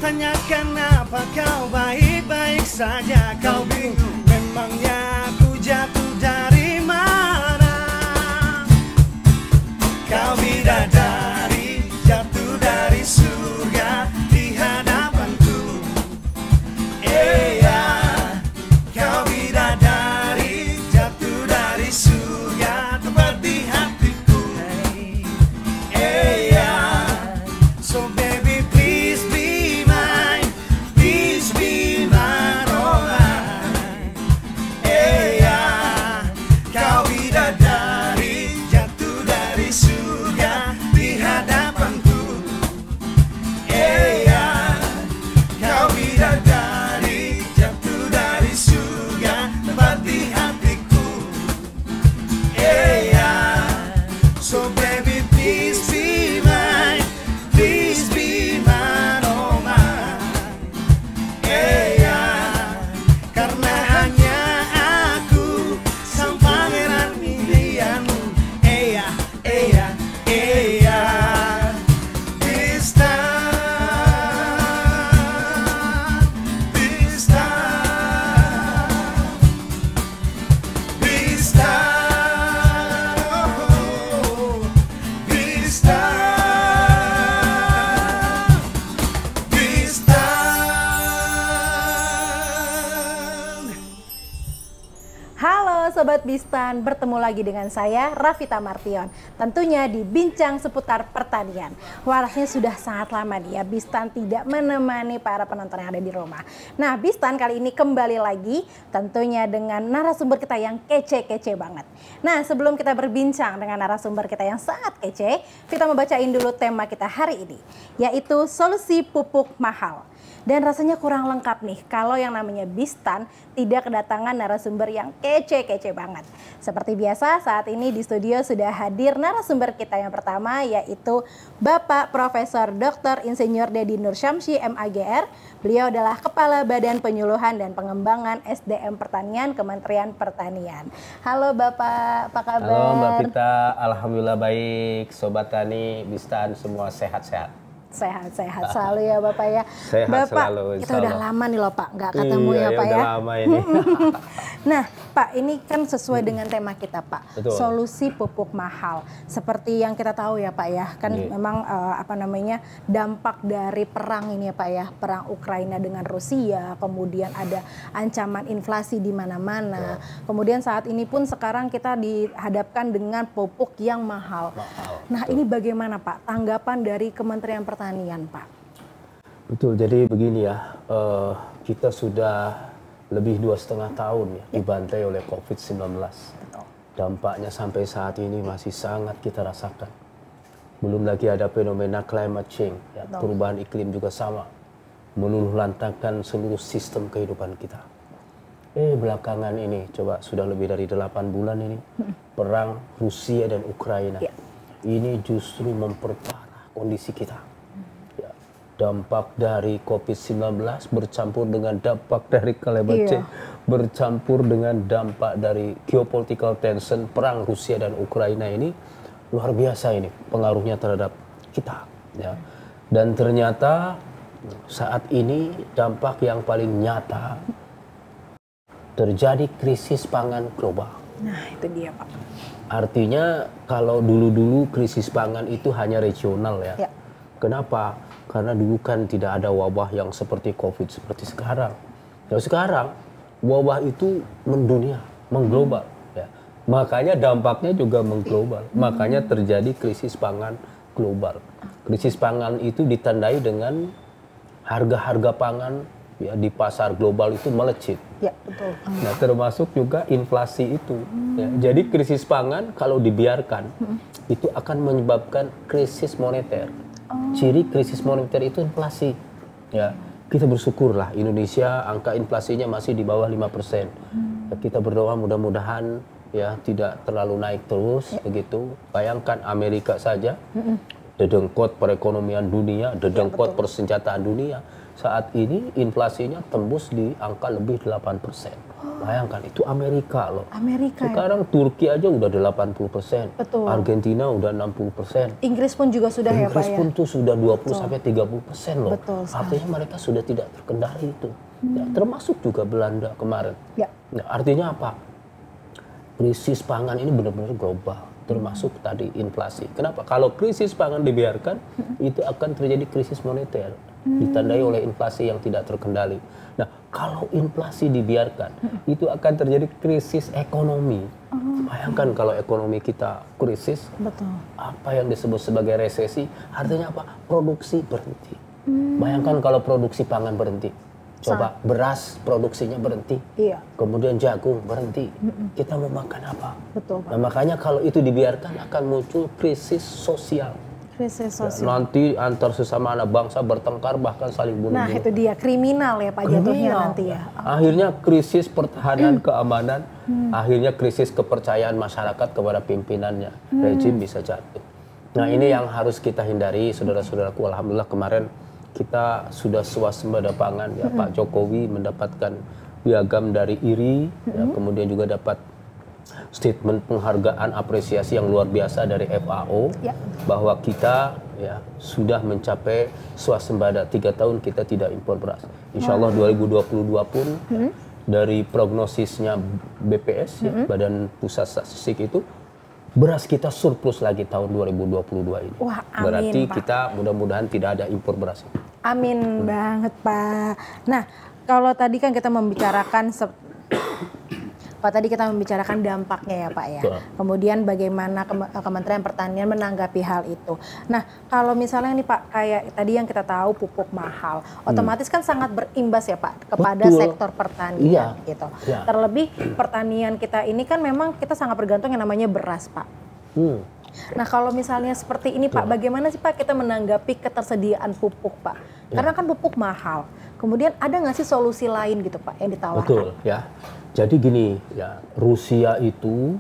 Tanyakan apa kau baik-baik saja. Kau bingung memangnya aku jatuh dari mana. Kau bidadari jatuh dari surga di hadapanku. Kau bidadari jatuh dari surga tepat di hatiku. So baby please be mine, please be mine, oh mine. Kau bidadari jatuh dari surga di hadapanku. Kau bidadari jatuh dari surga tepat di hatiku. So baby please be mine, please be mine, oh mine. Karena hanya aku sang pangeran pilihanmu. This time, this time, this time, oh, this time, this time. Halo Sobat Bistan, bertemu lagi dengan saya Rafita Martion. Tentunya di Bincang Seputar Pertanian. Warasnya sudah sangat lama nih ya, Bistan tidak menemani para penonton yang ada di rumah. Nah Bistan kali ini kembali lagi tentunya dengan narasumber kita yang kece-kece banget. Nah sebelum kita berbincang dengan narasumber kita yang sangat kece, kita mau bacain dulu tema kita hari ini, yaitu solusi pupuk mahal. Dan rasanya kurang lengkap nih kalau yang namanya Bistan tidak kedatangan narasumber yang kece-kece banget. Seperti biasa saat ini di studio sudah hadir narasumber kita yang pertama, yaitu Bapak Profesor Dr. Insinyur Deddy Nur Syamsi MAGR. Beliau adalah Kepala Badan Penyuluhan dan Pengembangan SDM Pertanian Kementerian Pertanian. Halo Bapak, apa kabar? Halo Mbak Vita, alhamdulillah baik. Sobat Tani, Bistan semua sehat-sehat. Sehat-sehat selalu ya Bapak ya. Sehat Bapak, selalu, kita udah lama nih loh Pak, nggak ketemu ya Pak ya. Udah lama ini. Nah Pak, ini kan sesuai dengan tema kita Pak. Betul. Solusi pupuk mahal. Seperti yang kita tahu ya Pak ya, kan memang dampak dari perang ini ya Pak ya, perang Ukraina dengan Rusia, kemudian ada ancaman inflasi di mana-mana. Kemudian saat ini pun sekarang kita dihadapkan dengan pupuk yang mahal. Nah ini bagaimana Pak tanggapan dari Kementerian Pertanian Pak? Betul, jadi begini ya, kita sudah lebih 2,5 tahun ya dibantai oleh COVID-19. Dampaknya sampai saat ini masih sangat kita rasakan. Belum lagi ada fenomena climate change, ya, perubahan iklim juga sama, meluluh lantakan seluruh sistem kehidupan kita. Belakangan ini, coba sudah lebih dari 8 bulan ini, perang Rusia dan Ukraina. Ini justru memperparah kondisi kita. Dampak dari COVID-19 bercampur dengan dampak dari climate change, bercampur dengan dampak dari geopolitical tension, perang Rusia dan Ukraina ini luar biasa ini pengaruhnya terhadap kita. Ya. Dan ternyata saat ini dampak yang paling nyata terjadi krisis pangan global. Nah itu dia Pak. Artinya kalau dulu-dulu krisis pangan itu hanya regional ya. Kenapa? Karena dulu kan tidak ada wabah yang seperti COVID seperti sekarang. Nah, sekarang wabah itu mendunia, mengglobal. Ya. Makanya dampaknya juga mengglobal. Makanya terjadi krisis pangan global. Krisis pangan itu ditandai dengan harga-harga pangan ya di pasar global itu melejit. Ya, betul. Nah, termasuk juga inflasi itu. Ya. Jadi krisis pangan kalau dibiarkan itu akan menyebabkan krisis moneter. Ciri krisis moneter itu inflasi. Ya, kita bersyukurlah Indonesia angka inflasinya masih di bawah 5%. Ya, kita berdoa mudah-mudahan ya tidak terlalu naik terus begitu. Bayangkan Amerika saja dedengkot perekonomian dunia, dedengkot persenjataan dunia. Saat ini inflasinya tembus di angka lebih 8%. Bayangkan itu Amerika loh. Amerika. Sekarang Turki aja udah 80%. Betul. Argentina udah 60%. Inggris pun juga sudah ya Pak Inggris ya. pun tuh sudah 20 sampai 30% loh. Betul sekali. Artinya mereka sudah tidak terkendali itu. Ya, termasuk juga Belanda kemarin. Ya. Nah, artinya apa? Krisis pangan ini benar-benar global. Termasuk tadi inflasi. Kenapa? Kalau krisis pangan dibiarkan, itu akan terjadi krisis moneter. Ditandai oleh inflasi yang tidak terkendali. Nah, kalau inflasi dibiarkan, itu akan terjadi krisis ekonomi. Bayangkan kalau ekonomi kita krisis, Betul. apa yang disebut sebagai resesi, artinya apa? Produksi berhenti. Bayangkan kalau produksi pangan berhenti. Coba beras produksinya berhenti. Iya. Kemudian jagung berhenti. Kita mau makan apa? Betul Pak. Nah, makanya kalau itu dibiarkan akan muncul krisis sosial. Krisis Ya, sosial. nanti antar sesama anak bangsa bertengkar bahkan saling bunuh. Nah, itu dia kriminal ya Pak jatuhnya nanti ya. Akhirnya krisis pertahanan keamanan, akhirnya krisis kepercayaan masyarakat kepada pimpinannya, rejim bisa jatuh. Nah, ini yang harus kita hindari, saudara-saudaraku. Alhamdulillah kemarin kita sudah swasembada pangan ya. Pak Jokowi mendapatkan piagam dari IRI, ya, kemudian juga dapat statement penghargaan apresiasi yang luar biasa dari FAO Ya. bahwa kita ya sudah mencapai swasembada 3 tahun kita tidak impor beras. Insya Allah 2022 pun dari prognosisnya BPS ya, Badan Pusat Statistik itu beras kita surplus lagi tahun 2022 ini. Wah, amin, Berarti Pak. kita mudah-mudahan tidak ada impor beras. Amin banget Pak. Nah, kalau tadi kan kita membicarakan dampaknya ya Pak ya. Betul. Kemudian bagaimana Kementerian Pertanian menanggapi hal itu. Nah, kalau misalnya nih Pak, kayak tadi yang kita tahu pupuk mahal, otomatis kan sangat berimbas ya Pak kepada Betul. sektor pertanian Iya. gitu. Iya. Terlebih pertanian kita ini kan memang kita sangat bergantung yang namanya beras Pak. Nah, kalau misalnya seperti ini Pak, bagaimana sih Pak kita menanggapi ketersediaan pupuk Pak? Karena kan pupuk mahal. Kemudian ada nggak sih solusi lain gitu Pak yang ditawarkan? Betul ya. Jadi gini ya, Rusia itu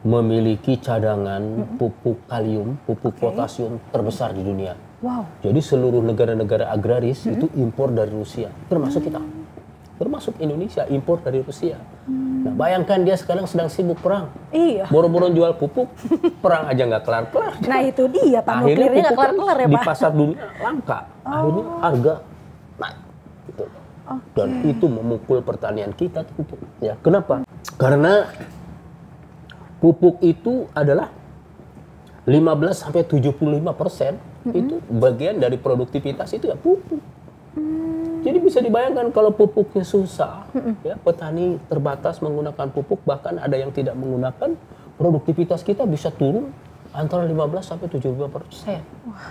memiliki cadangan pupuk kalium, pupuk potasium terbesar di dunia. Wow. Jadi seluruh negara-negara agraris itu impor dari Rusia, termasuk kita. Termasuk Indonesia impor dari Rusia. Nah, bayangkan dia sekarang sedang sibuk perang. Iya. Boro-boro jual pupuk, perang aja nggak kelar-kelar. Nah itu dia Pak, Akhirnya nuklirnya nggak pupuk kan kelar-kelar ya di Pak. pasar dunia langka. Akhirnya harga naik. Gitu. Dan itu memukul pertanian kita tentu. Ya, kenapa? Karena pupuk itu adalah 15 sampai 75% itu bagian dari produktivitas itu ya pupuk. Jadi bisa dibayangkan kalau pupuknya susah, ya petani terbatas menggunakan pupuk, bahkan ada yang tidak menggunakan, produktivitas kita bisa turun antara 15 sampai 75%.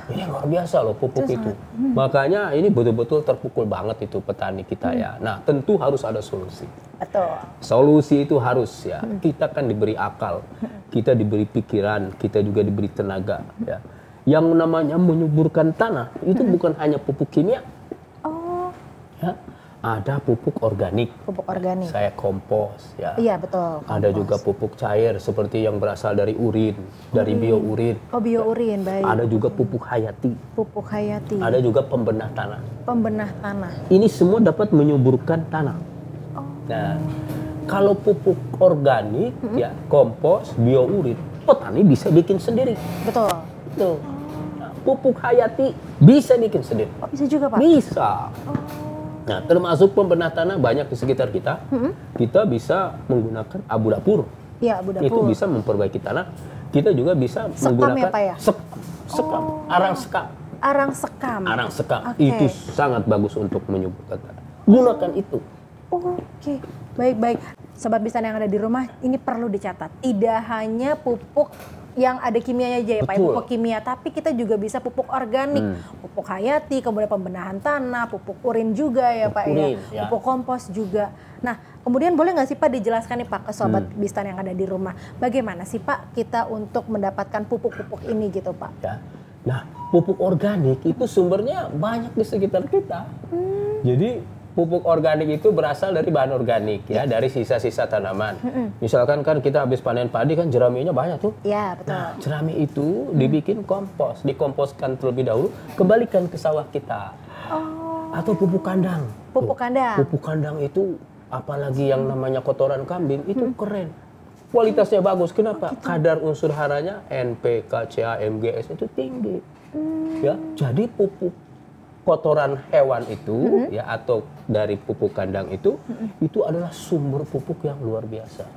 Ini luar biasa loh pupuk itu. Makanya ini betul-betul terpukul banget itu petani kita ya. Nah, tentu harus ada solusi. Betul. Solusi itu harus ya. Kita kan diberi akal, kita diberi pikiran, kita juga diberi tenaga ya. Yang namanya menyuburkan tanah itu bukan hanya pupuk kimia. Oh, Ya, ada pupuk organik. pupuk organik. Saya kompos ya. Iya betul. Ada kompos. juga pupuk cair seperti yang berasal dari urin, dari biourin. Oh, biourin, baik. Ada juga pupuk hayati. Pupuk hayati. Ada juga pembenah tanah. Pembenah tanah. Ini semua dapat menyuburkan tanah. Nah, kalau pupuk organik ya, kompos, biourin, petani bisa bikin sendiri. Betul. Tuh. Nah, pupuk hayati bisa bikin sendiri. Oh, bisa juga Pak. Bisa. Nah, termasuk pembenah tanah banyak di sekitar kita. Kita bisa menggunakan abu dapur. Iya, Abu Itu Dapur. bisa memperbaiki tanah. Kita juga bisa Sekam menggunakan ya, Pak ya? sekam, arang sekam. Arang sekam. Arang sekam Oke. itu sangat bagus untuk menyuburkan tanah. Gunakan itu. Oke, baik-baik. Sobat Bistan yang ada di rumah, ini perlu dicatat. Tidak hanya pupuk yang ada kimianya aja ya Pak, ya, Betul. pupuk kimia, tapi kita juga bisa pupuk organik, pupuk hayati, kemudian pembenahan tanah, pupuk urin juga ya Pak Urin, ya, ya. pupuk kompos juga. Nah, kemudian boleh nggak sih Pak dijelaskan nih Pak ke sobat Bistan yang ada di rumah, bagaimana sih Pak kita untuk mendapatkan pupuk-pupuk ini gitu Pak? Ya. Nah, pupuk organik itu sumbernya banyak di sekitar kita. Jadi pupuk organik itu berasal dari bahan organik ya, dari sisa-sisa tanaman. Misalkan kan kita habis panen padi kan jeraminya banyak tuh. Ya betul. Nah, jerami itu dibikin kompos, dikomposkan terlebih dahulu, kembalikan ke sawah kita. Atau pupuk kandang. Pupuk kandang. Pupuk kandang itu apalagi yang namanya kotoran kambing itu keren. Kualitasnya bagus. Kenapa? Kadar unsur haranya NPK, CA, MGS itu tinggi. Ya, jadi pupuk kotoran hewan itu ya atau dari pupuk kandang itu adalah sumber pupuk yang luar biasa.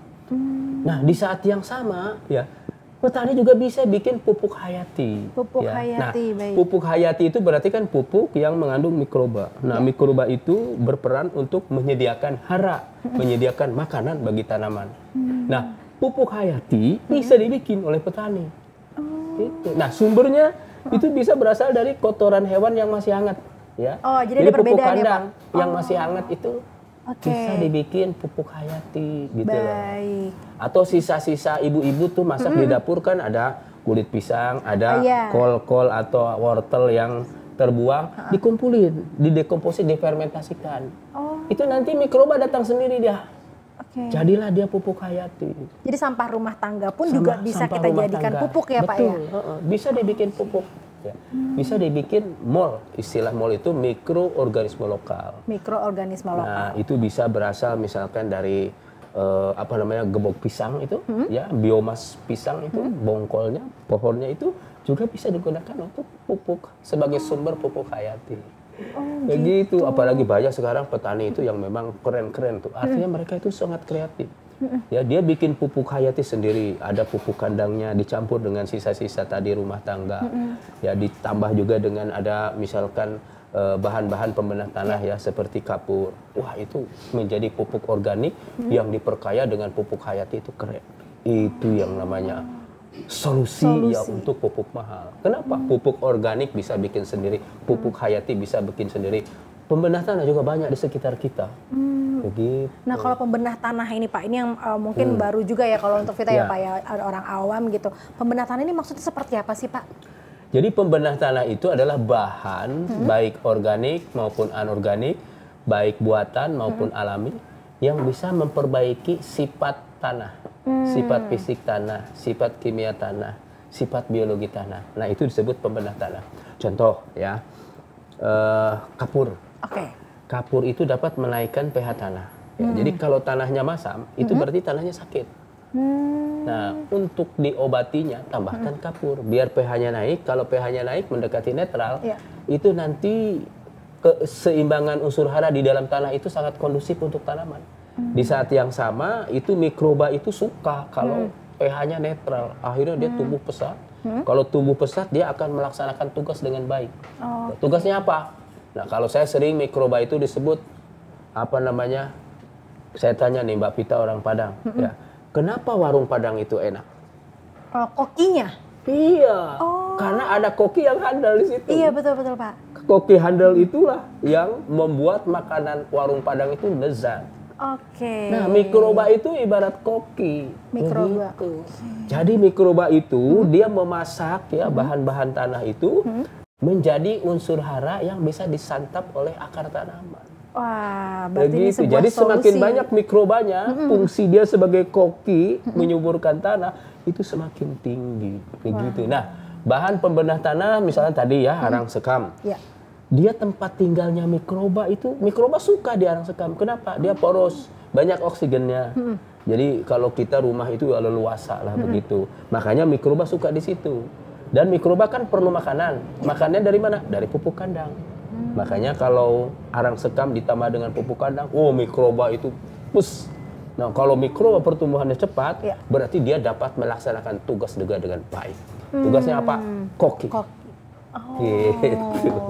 Nah, di saat yang sama ya petani juga bisa bikin pupuk hayati. Pupuk ya. hayati, Nah, baik. pupuk hayati itu berarti kan pupuk yang mengandung mikroba. Nah, mikroba itu berperan untuk menyediakan hara, menyediakan makanan bagi tanaman. Nah, pupuk hayati bisa dibikin oleh petani. Gitu. Nah, sumbernya itu bisa berasal dari kotoran hewan yang masih hangat, ya. Oh, jadi ada pupuk perbedaan ya, kandang Pak? yang masih hangat itu Oke. bisa dibikin pupuk hayati, gitu loh. Baik. Atau sisa-sisa ibu-ibu tuh masak di dapur kan ada kulit pisang, ada Iya. kol-kol atau wortel yang terbuang, dikumpulin, didekomposi, difermentasikan. Oh, Itu nanti mikroba datang sendiri dia. oke. Jadilah dia pupuk hayati. Jadi sampah rumah tangga pun juga bisa Sampah kita rumah jadikan tangga. pupuk ya Pak ya? Betul, bisa dibikin pupuk. Ya. Bisa dibikin mol. Istilah mol itu mikroorganisme lokal. Mikroorganisme lokal. Nah, itu bisa berasal misalkan dari gebok pisang itu, ya, biomas pisang itu, bongkolnya, pohonnya itu juga bisa digunakan untuk pupuk sebagai sumber pupuk hayati. Begitu, apalagi banyak sekarang petani itu yang memang keren-keren tuh. Artinya mereka itu sangat kreatif. Ya, dia bikin pupuk hayati sendiri, ada pupuk kandangnya dicampur dengan sisa-sisa tadi rumah tangga. Ya, ditambah juga dengan ada misalkan bahan-bahan pembenah tanah ya seperti kapur. Wah, itu menjadi pupuk organik yang diperkaya dengan pupuk hayati, itu keren. Itu yang namanya solusi ya untuk pupuk mahal. Kenapa? Pupuk organik bisa bikin sendiri, pupuk hayati bisa bikin sendiri. Pembenah tanah juga banyak di sekitar kita. Begitu. Nah, kalau pembenah tanah ini Pak, ini yang mungkin baru juga ya kalau untuk kita ya Ya. Pak ya, ada orang awam gitu. Pembenah tanah ini maksudnya seperti apa sih Pak? Jadi pembenah tanah itu adalah bahan baik organik maupun anorganik, baik buatan maupun alami yang bisa memperbaiki sifat tanah, sifat fisik tanah, sifat kimia tanah, sifat biologi tanah. Nah, itu disebut pembenah tanah. Contoh ya, kapur. Oke. Kapur itu dapat menaikkan pH tanah. Ya, jadi kalau tanahnya masam, itu berarti tanahnya sakit. Nah, untuk diobatinya tambahkan kapur biar pH-nya naik. Kalau pH-nya naik mendekati netral, Ya. itu nanti keseimbangan unsur hara di dalam tanah itu sangat kondusif untuk tanaman. Di saat yang sama itu mikroba itu suka kalau pH-nya netral. Akhirnya dia tumbuh pesat. Kalau tumbuh pesat dia akan melaksanakan tugas dengan baik. Oh. Tugasnya apa? Nah, kalau saya sering mikroba itu disebut apa namanya? Saya tanya nih Mbak Vita orang Padang, ya. Kenapa warung Padang itu enak? Kokinya? Iya, Oh. karena ada koki yang handal di situ. Iya betul-betul Pak. Koki handal itulah yang membuat makanan warung Padang itu lezat. Oke. Nah, mikroba itu ibarat koki. Mikroba. Begitu. Jadi mikroba itu dia memasak ya bahan-bahan tanah itu menjadi unsur hara yang bisa disantap oleh akar tanaman. Wah, berarti ini Begitu. sebuah Jadi semakin solusi. banyak mikrobanya, fungsi dia sebagai koki menyuburkan tanah itu semakin tinggi. Begitu. Nah, bahan pembenah tanah misalnya tadi ya arang sekam. Ya. Dia tempat tinggalnya mikroba itu, mikroba suka di arang sekam. Kenapa? Dia poros, banyak oksigennya. Jadi kalau kita rumah itu leluasa lah begitu. Makanya mikroba suka di situ. Dan mikroba kan perlu makanan. Makannya dari mana? Dari pupuk kandang. Makanya kalau arang sekam ditambah dengan pupuk kandang, oh mikroba itu pus. Nah, kalau mikroba pertumbuhannya cepat, Ya. berarti dia dapat melaksanakan tugas dengan baik. Tugasnya apa? Koki. Koki. Oh. Gitu.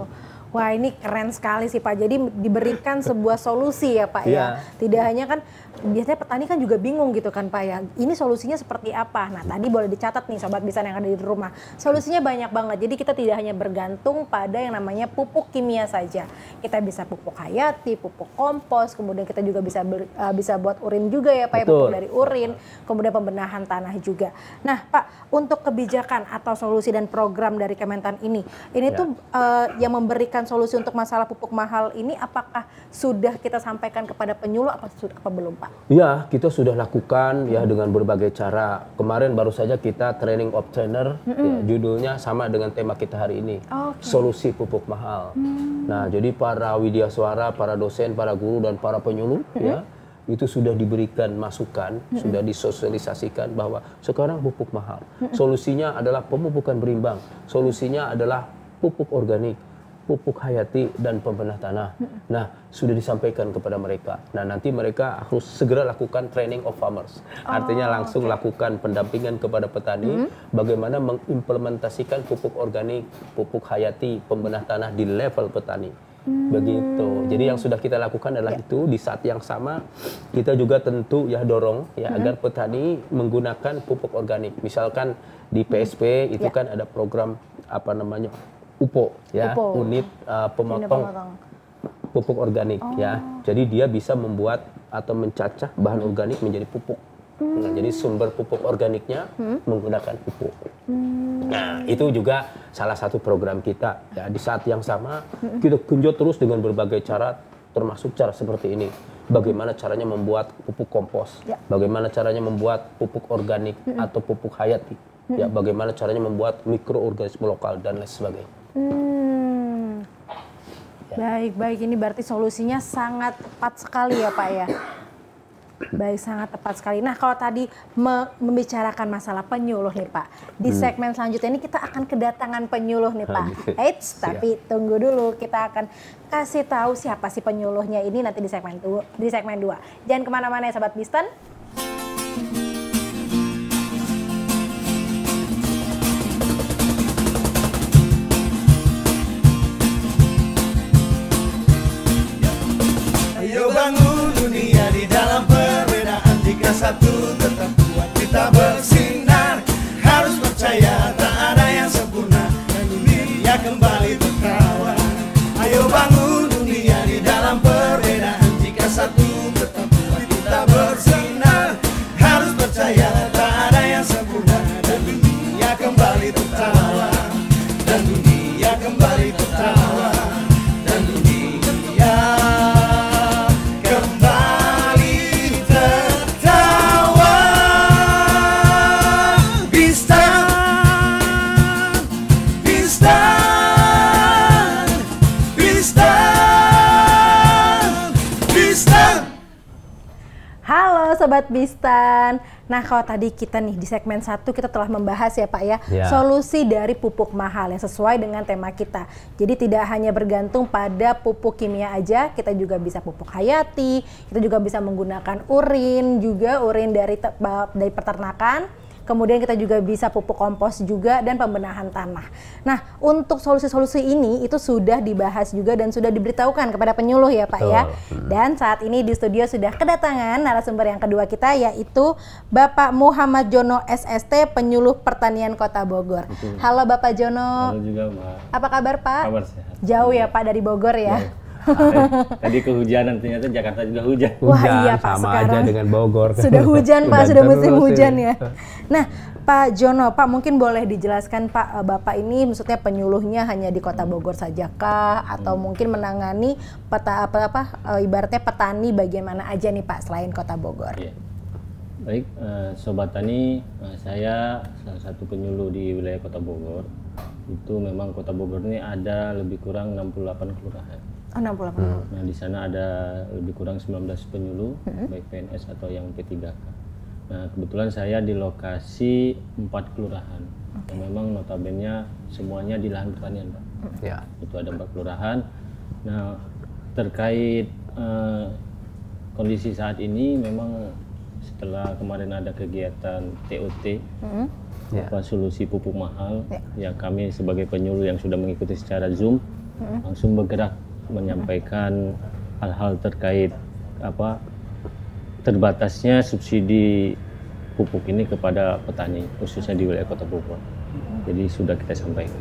Wah, ini keren sekali sih Pak. Jadi diberikan sebuah solusi ya Pak ya. Tidak hanya kan biasanya petani kan juga bingung gitu kan Pak ya. Ini solusinya seperti apa? Nah, tadi boleh dicatat nih Sobat Bistan yang ada di rumah. Solusinya banyak banget. Jadi kita tidak hanya bergantung pada yang namanya pupuk kimia saja. Kita bisa pupuk hayati, pupuk kompos, kemudian kita juga bisa buat urin juga ya Pak ya, pupuk dari urin, kemudian pembenahan tanah juga. Nah, Pak, untuk kebijakan atau solusi dan program dari Kementan ini tuh yang memberikan solusi untuk masalah pupuk mahal ini apakah sudah kita sampaikan kepada penyuluh apa belum Pak? Ya, kita sudah lakukan ya dengan berbagai cara. Kemarin baru saja kita training of trainer, ya, judulnya sama dengan tema kita hari ini, solusi pupuk mahal. Nah, jadi para widyaswara, para dosen, para guru dan para penyuluh ya itu sudah diberikan masukan, sudah disosialisasikan bahwa sekarang pupuk mahal. Solusinya adalah pemupukan berimbang, solusinya adalah pupuk organik, pupuk hayati dan pembenah tanah. Nah, sudah disampaikan kepada mereka. Nah, nanti mereka harus segera lakukan training of farmers. Artinya langsung lakukan pendampingan kepada petani bagaimana mengimplementasikan pupuk organik, pupuk hayati, pembenah tanah di level petani. Begitu. Jadi yang sudah kita lakukan adalah itu. Di saat yang sama kita juga tentu ya dorong ya agar petani menggunakan pupuk organik. Misalkan di PSP itu kan ada program apa namanya UPO ya, unit pemotong pupuk organik ya. Jadi dia bisa membuat atau mencacah bahan organik menjadi pupuk. Nah, jadi sumber pupuk organiknya menggunakan pupuk. Nah, itu juga salah satu program kita ya. Di saat yang sama kita genjot terus dengan berbagai cara, termasuk cara seperti ini. Bagaimana caranya membuat pupuk kompos, bagaimana caranya membuat pupuk organik atau pupuk hayati, ya, bagaimana caranya membuat mikroorganisme lokal dan lain sebagainya. Baik, ini berarti solusinya sangat tepat sekali ya Pak ya. Baik, sangat tepat sekali. Nah, kalau tadi membicarakan masalah penyuluh nih Pak, di segmen selanjutnya ini kita akan kedatangan penyuluh nih Pak. Eits, tapi tunggu dulu, kita akan kasih tahu siapa sih penyuluhnya ini nanti di segmen 2. Jangan kemana-mana ya Sobat Bistan. Ayo bangun dunia di dalam perbedaan. Jika satu tetap kuat kita bersinar. Harus percaya tak ada yang sempurna dan dunia kembali tertawa. Ayo bangun dunia di dalam perbedaan. Jika satu tetap kuat kita bersinar. Harus percaya tak ada yang sempurna dan dunia kembali tertawa. Dan dunia kembali tertawa. Dan dunia Sobat Bistan. Nah, kalau tadi kita nih di segmen 1 kita telah membahas ya Pak ya, solusi dari pupuk mahal yang sesuai dengan tema kita. Jadi tidak hanya bergantung pada pupuk kimia aja, kita juga bisa pupuk hayati, kita juga bisa menggunakan urin dari peternakan. Kemudian kita juga bisa pupuk kompos juga dan pembenahan tanah. Nah, untuk solusi-solusi ini itu sudah dibahas juga dan sudah diberitahukan kepada penyuluh ya Pak ya. Dan saat ini di studio sudah kedatangan narasumber yang kedua kita, yaitu Bapak Muhammad Jono SST, Penyuluh Pertanian Kota Bogor. Halo Bapak Jono. Halo juga Mbak. Apa kabar Pak? Kabar sehat. Jauh ya Pak dari Bogor ya. Tadi kehujanan, ternyata Jakarta juga hujan. Wah iya Pak, sama sekarang aja dengan Bogor. Sudah hujan Pak, sudah musim hujan ya. Nah Pak Jono, Pak mungkin boleh dijelaskan Pak, Bapak ini maksudnya penyuluhnya hanya di Kota Bogor saja kah? Atau mungkin menangani ibaratnya petani bagaimana aja nih Pak selain Kota Bogor? Ya. Baik, Sobat Tani, saya salah satu penyuluh di wilayah Kota Bogor. Itu memang Kota Bogor ini ada lebih kurang 68 kelurahan. Oh, 68. Nah, di sana ada lebih kurang 19 penyuluh, baik PNS atau yang P3K. Nah, kebetulan saya di lokasi 4 kelurahan. Yang memang notabene semuanya di lahan pertanian, Pak. Ya. Itu ada 4 kelurahan. Nah, terkait kondisi saat ini memang setelah kemarin ada kegiatan TOT, solusi pupuk mahal, ya kami sebagai penyuluh yang sudah mengikuti secara Zoom, langsung bergerak menyampaikan hal-hal terkait terbatasnya subsidi pupuk ini kepada petani khususnya di wilayah Kota Bogor. Jadi sudah kita sampaikan.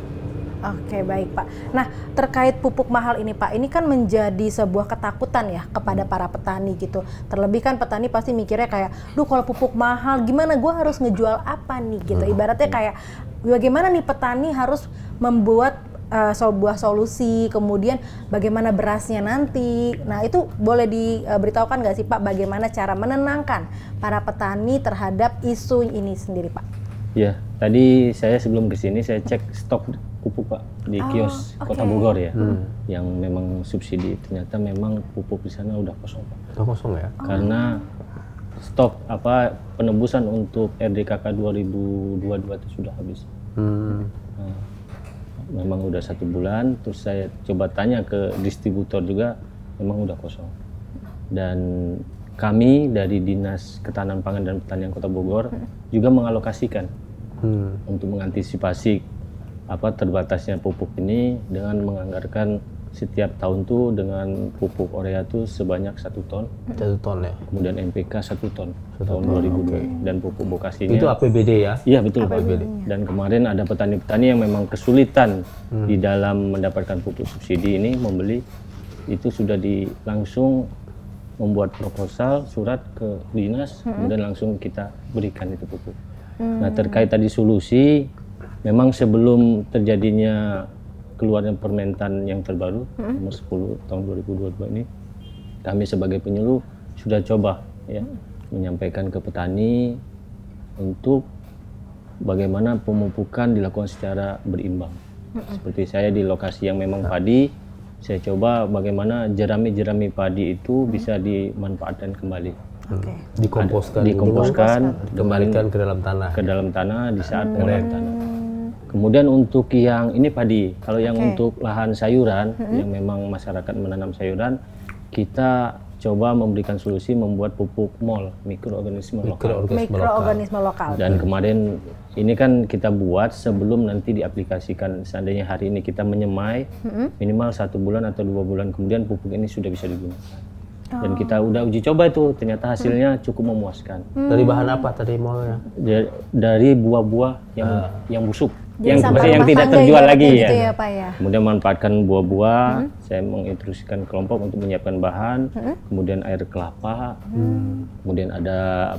Oke, baik Pak. Nah, terkait pupuk mahal ini Pak, ini kan menjadi sebuah ketakutan ya kepada para petani gitu. Terlebih kan petani pasti mikirnya kayak, duh kalau pupuk mahal gimana, gue harus ngejual apa nih gitu. Ibaratnya kayak bagaimana nih petani harus membuat sebuah solusi, kemudian bagaimana berasnya nanti. Nah, itu boleh diberitahukan nggak sih Pak, bagaimana cara menenangkan para petani terhadap isu ini sendiri Pak? Ya, tadi saya sebelum kesini saya cek stok pupuk Pak di kios Kota Bogor ya, yang memang subsidi. Ternyata memang pupuk di sana udah kosong Pak. Udah kosong ya? Karena stok penebusan untuk RDKK 2022 itu sudah habis. Nah, memang udah 1 bulan, terus saya coba tanya ke distributor juga, memang udah kosong. Dan kami dari Dinas Ketahanan Pangan dan Pertanian Kota Bogor juga mengalokasikan untuk mengantisipasi terbatasnya pupuk ini dengan menganggarkan setiap tahun tuh dengan pupuk urea tuh sebanyak 1 ton. 1 ton ya? Kemudian NPK 1 ton tahun 2002 dan pupuk vokasinya. Itu APBD ya? Iya betul Pak. Dan kemarin ada petani-petani yang memang kesulitan di dalam mendapatkan pupuk subsidi ini membeli, itu sudah langsung membuat proposal surat ke dinas, kemudian langsung kita berikan itu pupuk. Nah terkait tadi solusi, memang sebelum terjadinya keluarnya Permentan yang terbaru nomor 10 tahun 2022 ini, kami sebagai penyuluh sudah coba ya menyampaikan ke petani untuk bagaimana pemupukan dilakukan secara berimbang. Seperti saya di lokasi yang memang padi, saya coba bagaimana jerami-jerami padi itu bisa dimanfaatkan kembali. Dikomposkan, kembalikan ke dalam tanah. Ke dalam tanah di saat pengolahan tanah. Kemudian untuk yang ini padi, kalau yang untuk lahan sayuran, yang memang masyarakat menanam sayuran, kita coba memberikan solusi membuat pupuk MOL, mikroorganisme lokal. Dan kemarin ini kan kita buat sebelum nanti diaplikasikan, seandainya hari ini kita menyemai, minimal 1 bulan atau 2 bulan kemudian pupuk ini sudah bisa digunakan. Dan kita udah uji coba itu, ternyata hasilnya cukup memuaskan. Dari bahan apa tadi MOL-nya? Dari buah-buah yang busuk. Jadi yang tidak terjual lagi gitu ya. Pak, ya. Kemudian manfaatkan buah-buah, saya menginstruksikan kelompok untuk menyiapkan bahan, kemudian air kelapa, kemudian ada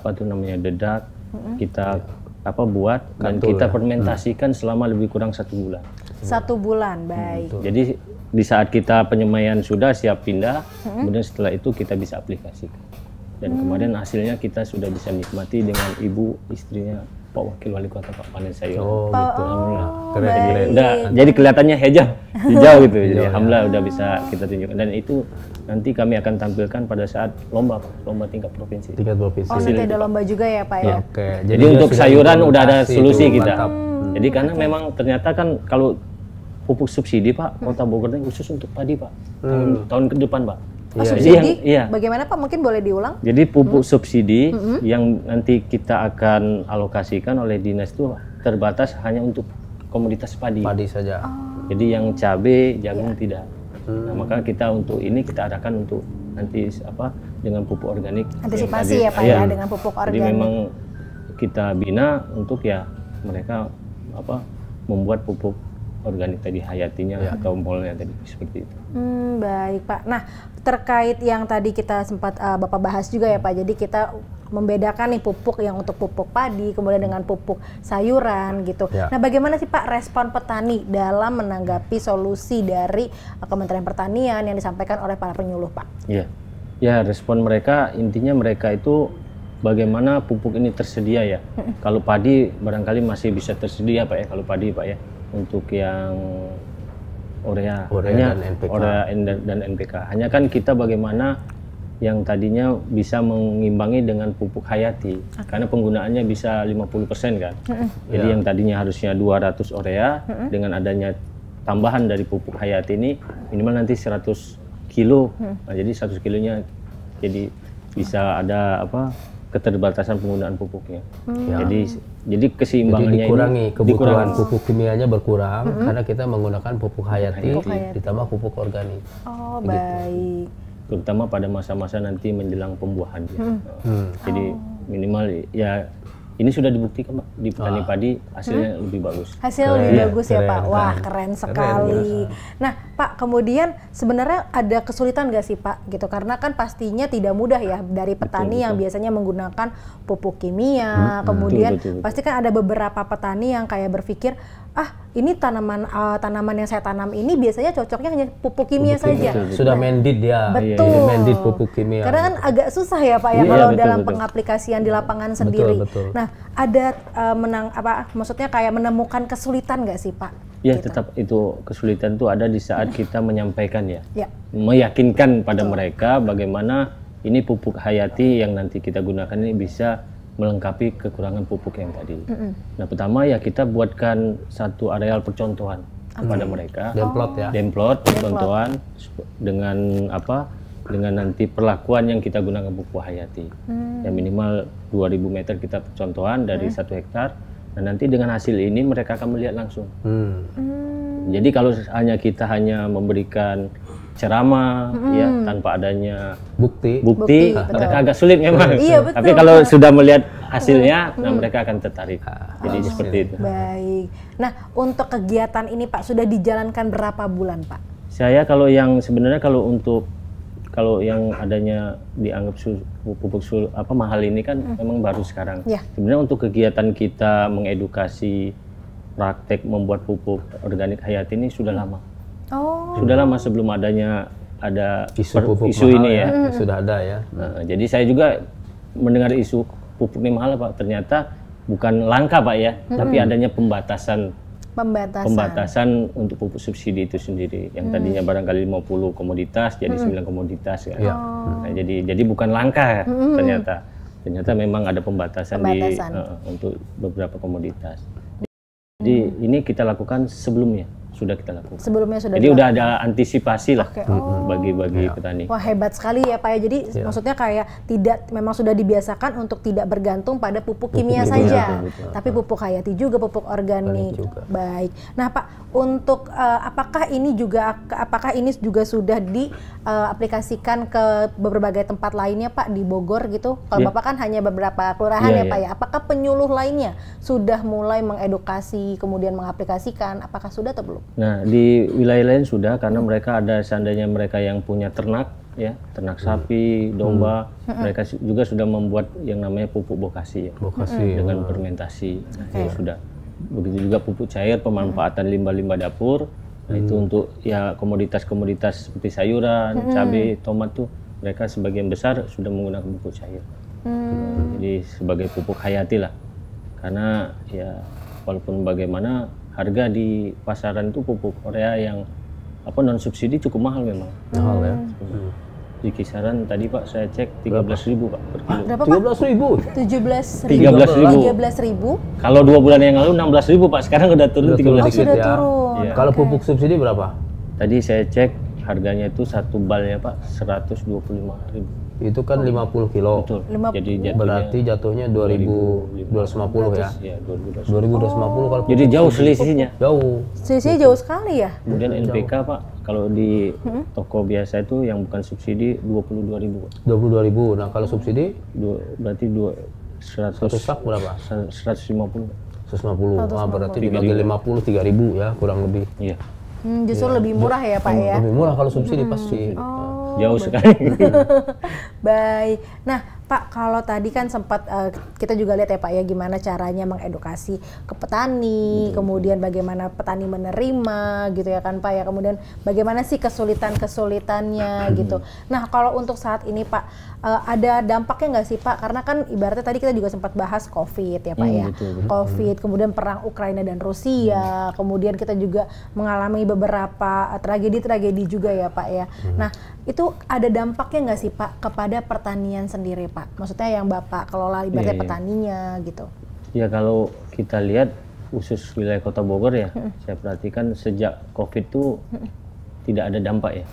dedak, kita buat dan kita fermentasikan selama lebih kurang 1 bulan. 1 bulan, baik. Jadi di saat kita penyemaian sudah siap pindah, kemudian setelah itu kita bisa aplikasikan. Dan kemarin hasilnya kita sudah bisa nikmati dengan ibu istrinya Pak Wakil Wali Kota Pak Panen Sayur. Oh gitu. Alhamdulillah. Keren. Udah, jadi kelihatannya hijau gitu. Jadi alhamdulillah udah bisa kita tunjukkan. Dan itu nanti kami akan tampilkan pada saat lomba tingkat provinsi. Tingkat provinsi. Oh, nanti ada lomba juga ya Pak ya? Oke. Jadi untuk sayuran udah ada solusi kita. Jadi karena memang ternyata kan kalau pupuk subsidi Pak, Kota Bogor ini khusus untuk padi Pak. Tahun ke depan Pak. Subsidi? Bagaimana Pak? Mungkin boleh diulang? Jadi pupuk subsidi yang nanti kita akan alokasikan oleh dinas itu terbatas hanya untuk komoditas padi. Padi saja. Jadi yang cabai, jagung tidak. Nah, maka kita untuk ini kita arahkan untuk nanti dengan pupuk organik. Antisipasi ya Pak ya dengan pupuk organik. Jadi memang kita bina untuk ya mereka membuat pupuk organik tadi, hayatinya atau molnya tadi seperti itu. Baik Pak. Nah terkait yang tadi kita sempat Bapak bahas juga ya Pak. Jadi kita membedakan nih pupuk yang untuk pupuk padi, kemudian dengan pupuk sayuran gitu. Nah bagaimana sih Pak respon petani dalam menanggapi solusi dari Kementerian Pertanian yang disampaikan oleh para penyuluh Pak? Ya respon mereka intinya mereka itu bagaimana pupuk ini tersedia ya. Kalau padi barangkali masih bisa tersedia Pak ya, kalau padi Pak ya. Untuk yang urea dan NPK. Dan NPK. Hanya kan kita bagaimana yang tadinya bisa mengimbangi dengan pupuk hayati. Karena penggunaannya bisa 50% kan. Jadi yang tadinya harusnya 200 urea, dengan adanya tambahan dari pupuk hayati ini minimal nanti 100 kilo. Nah, jadi 100 kilonya jadi bisa ada keterbatasan penggunaan pupuknya. Ya. Jadi keseimbangannya dikurangi, ini kebutuhan pupuk kimianya berkurang karena kita menggunakan pupuk hayati hayati. ditambah pupuk organik. Oh, baik. terutama pada masa-masa nanti menjelang pembuahan. Jadi minimal ya ini sudah dibuktikan Pak, di petani padi hasilnya lebih bagus. Hasilnya lebih bagus ya Pak. Wah, keren sekali. Keren. Nah Pak, kemudian sebenarnya ada kesulitan nggak sih Pak gitu? Karena kan pastinya tidak mudah ya dari petani yang biasanya menggunakan pupuk kimia, kemudian pasti kan ada beberapa petani yang kayak berpikir, ah ini tanaman yang saya tanam ini biasanya cocoknya hanya pupuk kimia saja. Sudah mandate dia. Betul. Mandate pupuk kimia. Karena kan agak susah ya Pak ya kalau dalam pengaplikasian di lapangan sendiri. Betul. Nah, ada maksudnya kayak menemukan kesulitan nggak sih Pak? Ya tetap itu kesulitan itu ada di saat kita menyampaikan ya. Meyakinkan pada mereka bagaimana ini pupuk hayati yang nanti kita gunakan ini bisa melengkapi kekurangan pupuk yang tadi. Nah, pertama ya kita buatkan satu areal percontohan kepada mereka. Demplot ya. Demplot percontohan dengan apa? Dengan nanti perlakuan yang kita gunakan pupuk hayati. Ya minimal 2000 meter kita percontohan dari 1 hektar. Dan nanti dengan hasil ini mereka akan melihat langsung. Jadi kalau kita hanya memberikan ceramah ya tanpa adanya bukti mereka agak sulit memang. Iya, betul. Tapi kalau sudah melihat hasilnya, nah mereka akan tertarik. Jadi seperti itu. Baik. Nah, untuk kegiatan ini Pak sudah dijalankan berapa bulan Pak? Saya kalau yang sebenarnya kalau yang adanya dianggap pupuk mahal ini kan memang baru sekarang. Sebenarnya untuk kegiatan kita mengedukasi praktek membuat pupuk organik hayati ini sudah lama. Sudah lama sebelum ada isu ini ya. Sudah ada ya. Nah, jadi saya juga mendengar isu pupuk ini mahal Pak. Ternyata bukan langka Pak ya, tapi adanya pembatasan untuk pupuk subsidi itu sendiri yang tadinya barangkali 50 komoditas jadi 9 komoditas kan. Nah, jadi bukan langka ternyata memang ada pembatasan. Untuk beberapa komoditas. Jadi ini kita lakukan sebelumnya sudah kita lakukan. Jadi udah ada antisipasi lah bagi petani. Wah, hebat sekali ya Pak ya. Jadi maksudnya kayak memang sudah dibiasakan untuk tidak bergantung pada pupuk kimia saja, tapi pupuk hayati juga, pupuk organik. Baik. Nah Pak, untuk apakah ini juga sudah diaplikasikan ke berbagai tempat lainnya Pak di Bogor gitu? Kalau Bapak kan hanya beberapa kelurahan ya Pak ya. Apakah penyuluh lainnya sudah mulai mengedukasi kemudian mengaplikasikan? Apakah sudah atau belum? Nah, di wilayah lain sudah karena mereka seandainya mereka yang punya ternak ya, ternak sapi, domba, mereka juga sudah membuat yang namanya pupuk bokasi ya. Dengan fermentasi. Ya, sudah. Begitu juga pupuk cair pemanfaatan limbah-limbah dapur. Nah, itu untuk ya komoditas-komoditas seperti sayuran, cabai, tomat tuh mereka sebagian besar sudah menggunakan pupuk cair. Jadi sebagai pupuk hayati lah. Karena ya walaupun bagaimana harga di pasaran itu pupuk urea yang non subsidi cukup mahal memang. Mahal ya. Di kisaran tadi Pak saya cek 13.000 Pak per kilo. Berapa Pak? 13.000. Kalau 2 bulan yang lalu 16.000 Pak, sekarang udah turun 13.000. Sudah turun. Ya. Kalau pupuk subsidi berapa? Tadi saya cek harganya itu satu balnya Pak 125.000. Itu kan 50 kilo. Betul. Jadi berarti jatuhnya 2.250 ya. Iya, 2.250. 2.250 kalau jadi jauh selisihnya. Selisihnya jauh sekali ya. Kemudian NPK Pak, kalau di toko biasa itu yang bukan subsidi 22.000. 22.000. Nah, kalau subsidi berarti 100 sak berapa? 150. 150. Berarti dibagi 50 3.000 ya, kurang lebih. Iya. Justru lebih murah ya Pak ya. Lebih murah kalau subsidi pasti. Jauh sekali. Baik. Nah Pak, kalau tadi kan sempat kita juga lihat ya Pak ya gimana caranya mengedukasi ke petani, kemudian bagaimana petani menerima gitu ya kan Pak ya, kemudian bagaimana sih kesulitannya gitu. Nah kalau untuk saat ini Pak, ada dampaknya nggak sih Pak? Karena kan ibaratnya tadi kita juga sempat bahas COVID ya Pak ya. Betul. COVID, kemudian perang Ukraina dan Rusia, kemudian kita juga mengalami beberapa tragedi-tragedi juga ya Pak ya. Nah itu ada dampaknya nggak sih Pak kepada pertanian sendiri Pak? Maksudnya yang Bapak kelola ibaratnya petaninya gitu. Ya kalau kita lihat khusus wilayah Kota Bogor ya, saya perhatikan sejak COVID itu tidak ada dampak ya.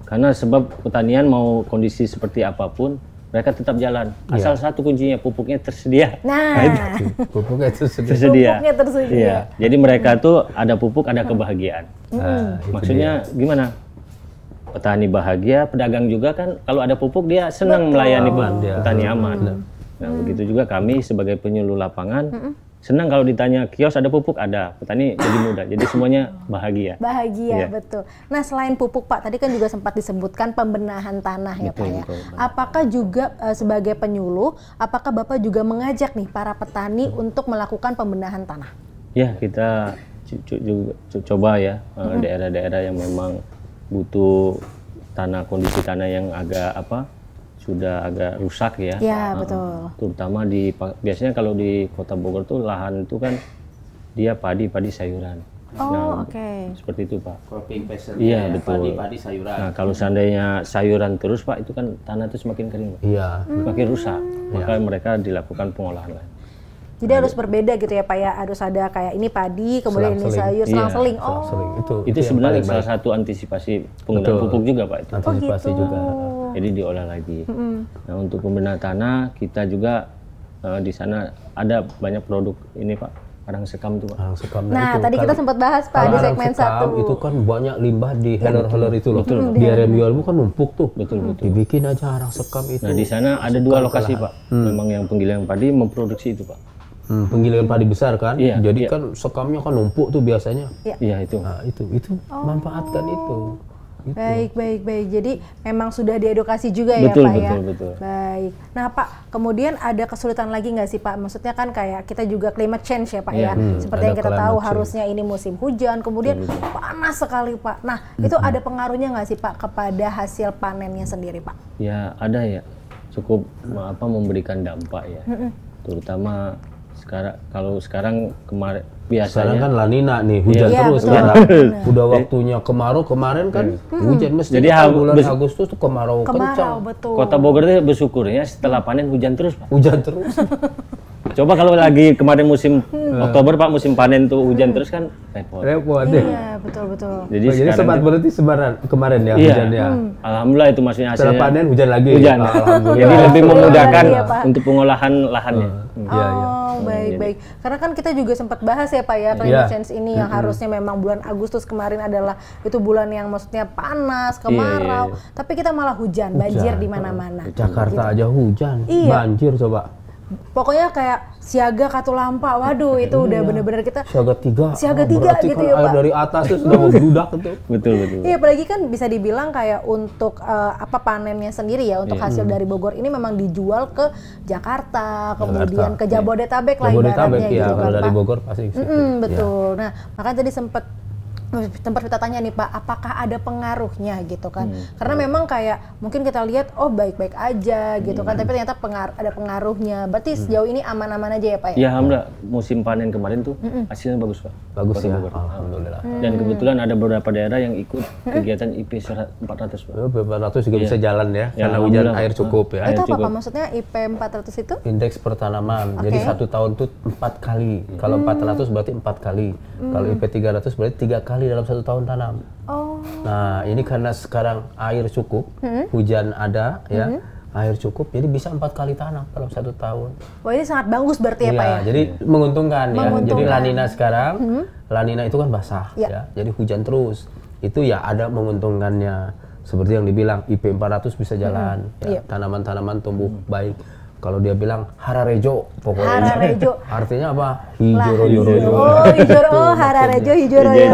Karena sebab pertanian mau kondisi seperti apapun, mereka tetap jalan. Asal satu kuncinya, pupuknya tersedia. Nah, Pupuknya itu sedih. Tersedia. pupuknya tersedia. Iya. Jadi mereka tuh ada pupuk, ada kebahagiaan. Nah, itu Maksudnya gimana? Petani bahagia, pedagang juga kan kalau ada pupuk dia senang melayani Aman dia. petani aman. Nah, begitu juga kami sebagai penyuluh lapangan senang kalau ditanya kios ada pupuk, ada, petani jadi mudah. Jadi semuanya bahagia. Bahagia, Iya. betul. Nah, selain pupuk Pak, tadi kan juga sempat disebutkan pembenahan tanah ya Pak ya. betul. Apakah juga sebagai penyuluh, apakah Bapak juga mengajak nih para petani untuk melakukan pembenahan tanah? Ya, kita coba ya daerah-daerah yang memang butuh tanah, kondisi tanah yang agak sudah agak rusak ya. Ya, betul. Terutama biasanya kalau di Kota Bogor tuh lahan itu kan dia padi sayuran. Oh, oke. Seperti itu Pak. Cropping passion. Iya, betul. Padi sayuran. Nah, kalau seandainya sayuran terus Pak, itu kan tanah itu semakin kering, Pak. Iya. Semakin rusak. Maka mereka dilakukan pengolahan lain. Jadi harus berbeda gitu ya Pak ya, harus ada kayak ini padi, kemudian ini sayur, selang-seling. Iya, selang-seling. Oh, Itu yang sebenarnya paling salah baik. satu antisipasi penggunaan pupuk juga Pak itu. Antisipasi gitu. juga. Jadi diolah lagi. Nah, untuk pembenahan tanah kita juga di sana ada banyak produk ini Pak, karang sekam tuh Pak. Karang sekam. Nah, itu tadi kita sempat bahas Pak di segmen 1. Itu kan banyak limbah di healer-healer itu loh. Di area jualmu kan numpuk tuh. Betul. Dibikin aja karang sekam itu. Nah, di sana ada dua lokasi Pak. Memang yang penggilingan padi memproduksi itu Pak. Penggilingan padi besar kan. Iya, Jadi iya. kan sekamnya kan numpuk tuh biasanya. Iya itu. Nah, itu manfaatkan itu. Gitu. Baik. Jadi memang sudah diedukasi juga ya Betul, Pak ya. betul. Baik. Nah Pak, kemudian ada kesulitan lagi nggak sih Pak? Maksudnya kan kayak kita juga climate change ya Pak ya. Seperti ada yang kita tahu climate change. harusnya ini musim hujan, kemudian panas sekali Pak. Nah itu ada pengaruhnya nggak sih Pak kepada hasil panennya sendiri Pak? Ya ada ya, cukup memberikan dampak ya. Terutama sekarang kemarin Sekarang biasanya kan La Nina nih, hujan Iya, terus betul. sekarang. Udah waktunya kemarau, kemarin kan hujan mesti. Jadi kan bulan Agustus tuh kemarau kencang. Kemarau betul. Kota Bogor itu bersyukurnya setelah panen hujan terus Pak. Hujan terus. Coba kalau lagi kemarin musim Oktober Pak, musim panen tuh hujan terus kan repot. Repot deh. Iya betul. Jadi Jadi sekarang sempat berhenti sebaran kemarin ya iya, hujannya. alhamdulillah itu maksudnya Setelah hasilnya panen hujan lagi. hujan. Alhamdulillah. Jadi lebih memudahkan Iya, Pak. untuk pengolahan lahannya. Iya, iya. Oh, baik. Karena kan kita juga sempat bahas ya Pak ya, climate change ini yang harusnya memang bulan Agustus kemarin adalah itu bulan yang maksudnya panas, kemarau, tapi kita malah hujan, banjir di mana-mana. Jakarta aja hujan, Iya. banjir coba. Pokoknya kayak siaga katulampa, waduh itu udah bener-bener kita Siaga 3. Siaga 3 berarti gitu kan ya, air Pak. dari atas tuh sudah membludak itu. Betul. Iya, apalagi kan bisa dibilang kayak untuk panennya sendiri ya, untuk hasil dari Bogor ini memang dijual ke Jakarta, kemudian ke Jabodetabek lah Jabodetabek ibaratnya ya, gitu kalau kan dari Pak. Bogor pasti ke situ. Betul. Nah, makanya tadi sempat kita tanya nih Pak, apakah ada pengaruhnya gitu kan? Karena memang kayak mungkin kita lihat oh baik-baik aja gitu kan, tapi ternyata ada pengaruhnya. Berarti sejauh ini aman-aman aja ya Pak ya? Ya alhamdulillah musim panen kemarin tuh hasilnya bagus Pak. Bagus Kota ya, Bogor. alhamdulillah. Dan kebetulan ada beberapa daerah yang ikut kegiatan IP 400 Pak. Beberapa ratus juga bisa jalan ya, karena hujan alhamdulillah. air cukup ya. Itu apa cukup. Pak? Maksudnya IP 400 itu? Indeks pertanaman. Jadi satu tahun tuh 4 kali. Kalau 400 berarti 4 kali. Kalau IP 300 berarti 3 kali dalam satu tahun tanam. Oh, Nah, ini karena sekarang air cukup, hujan ada ya, air cukup, jadi bisa 4 kali tanam dalam satu tahun. wah ini sangat bagus berarti ya Pak ya? Jadi menguntungkan ya. Jadi Menguntungkan. La Nina sekarang, La Nina itu kan basah Ya. ya. Jadi hujan terus. Itu ya ada menguntungkannya. Seperti yang dibilang IP 400 bisa jalan, ya. Iya. Tanaman-tanaman tumbuh baik. Kalau dia bilang Hararejo pokoknya. Hararejo. Artinya apa? Lah, Hijau-hijau. oh Hararejo, hijau royo.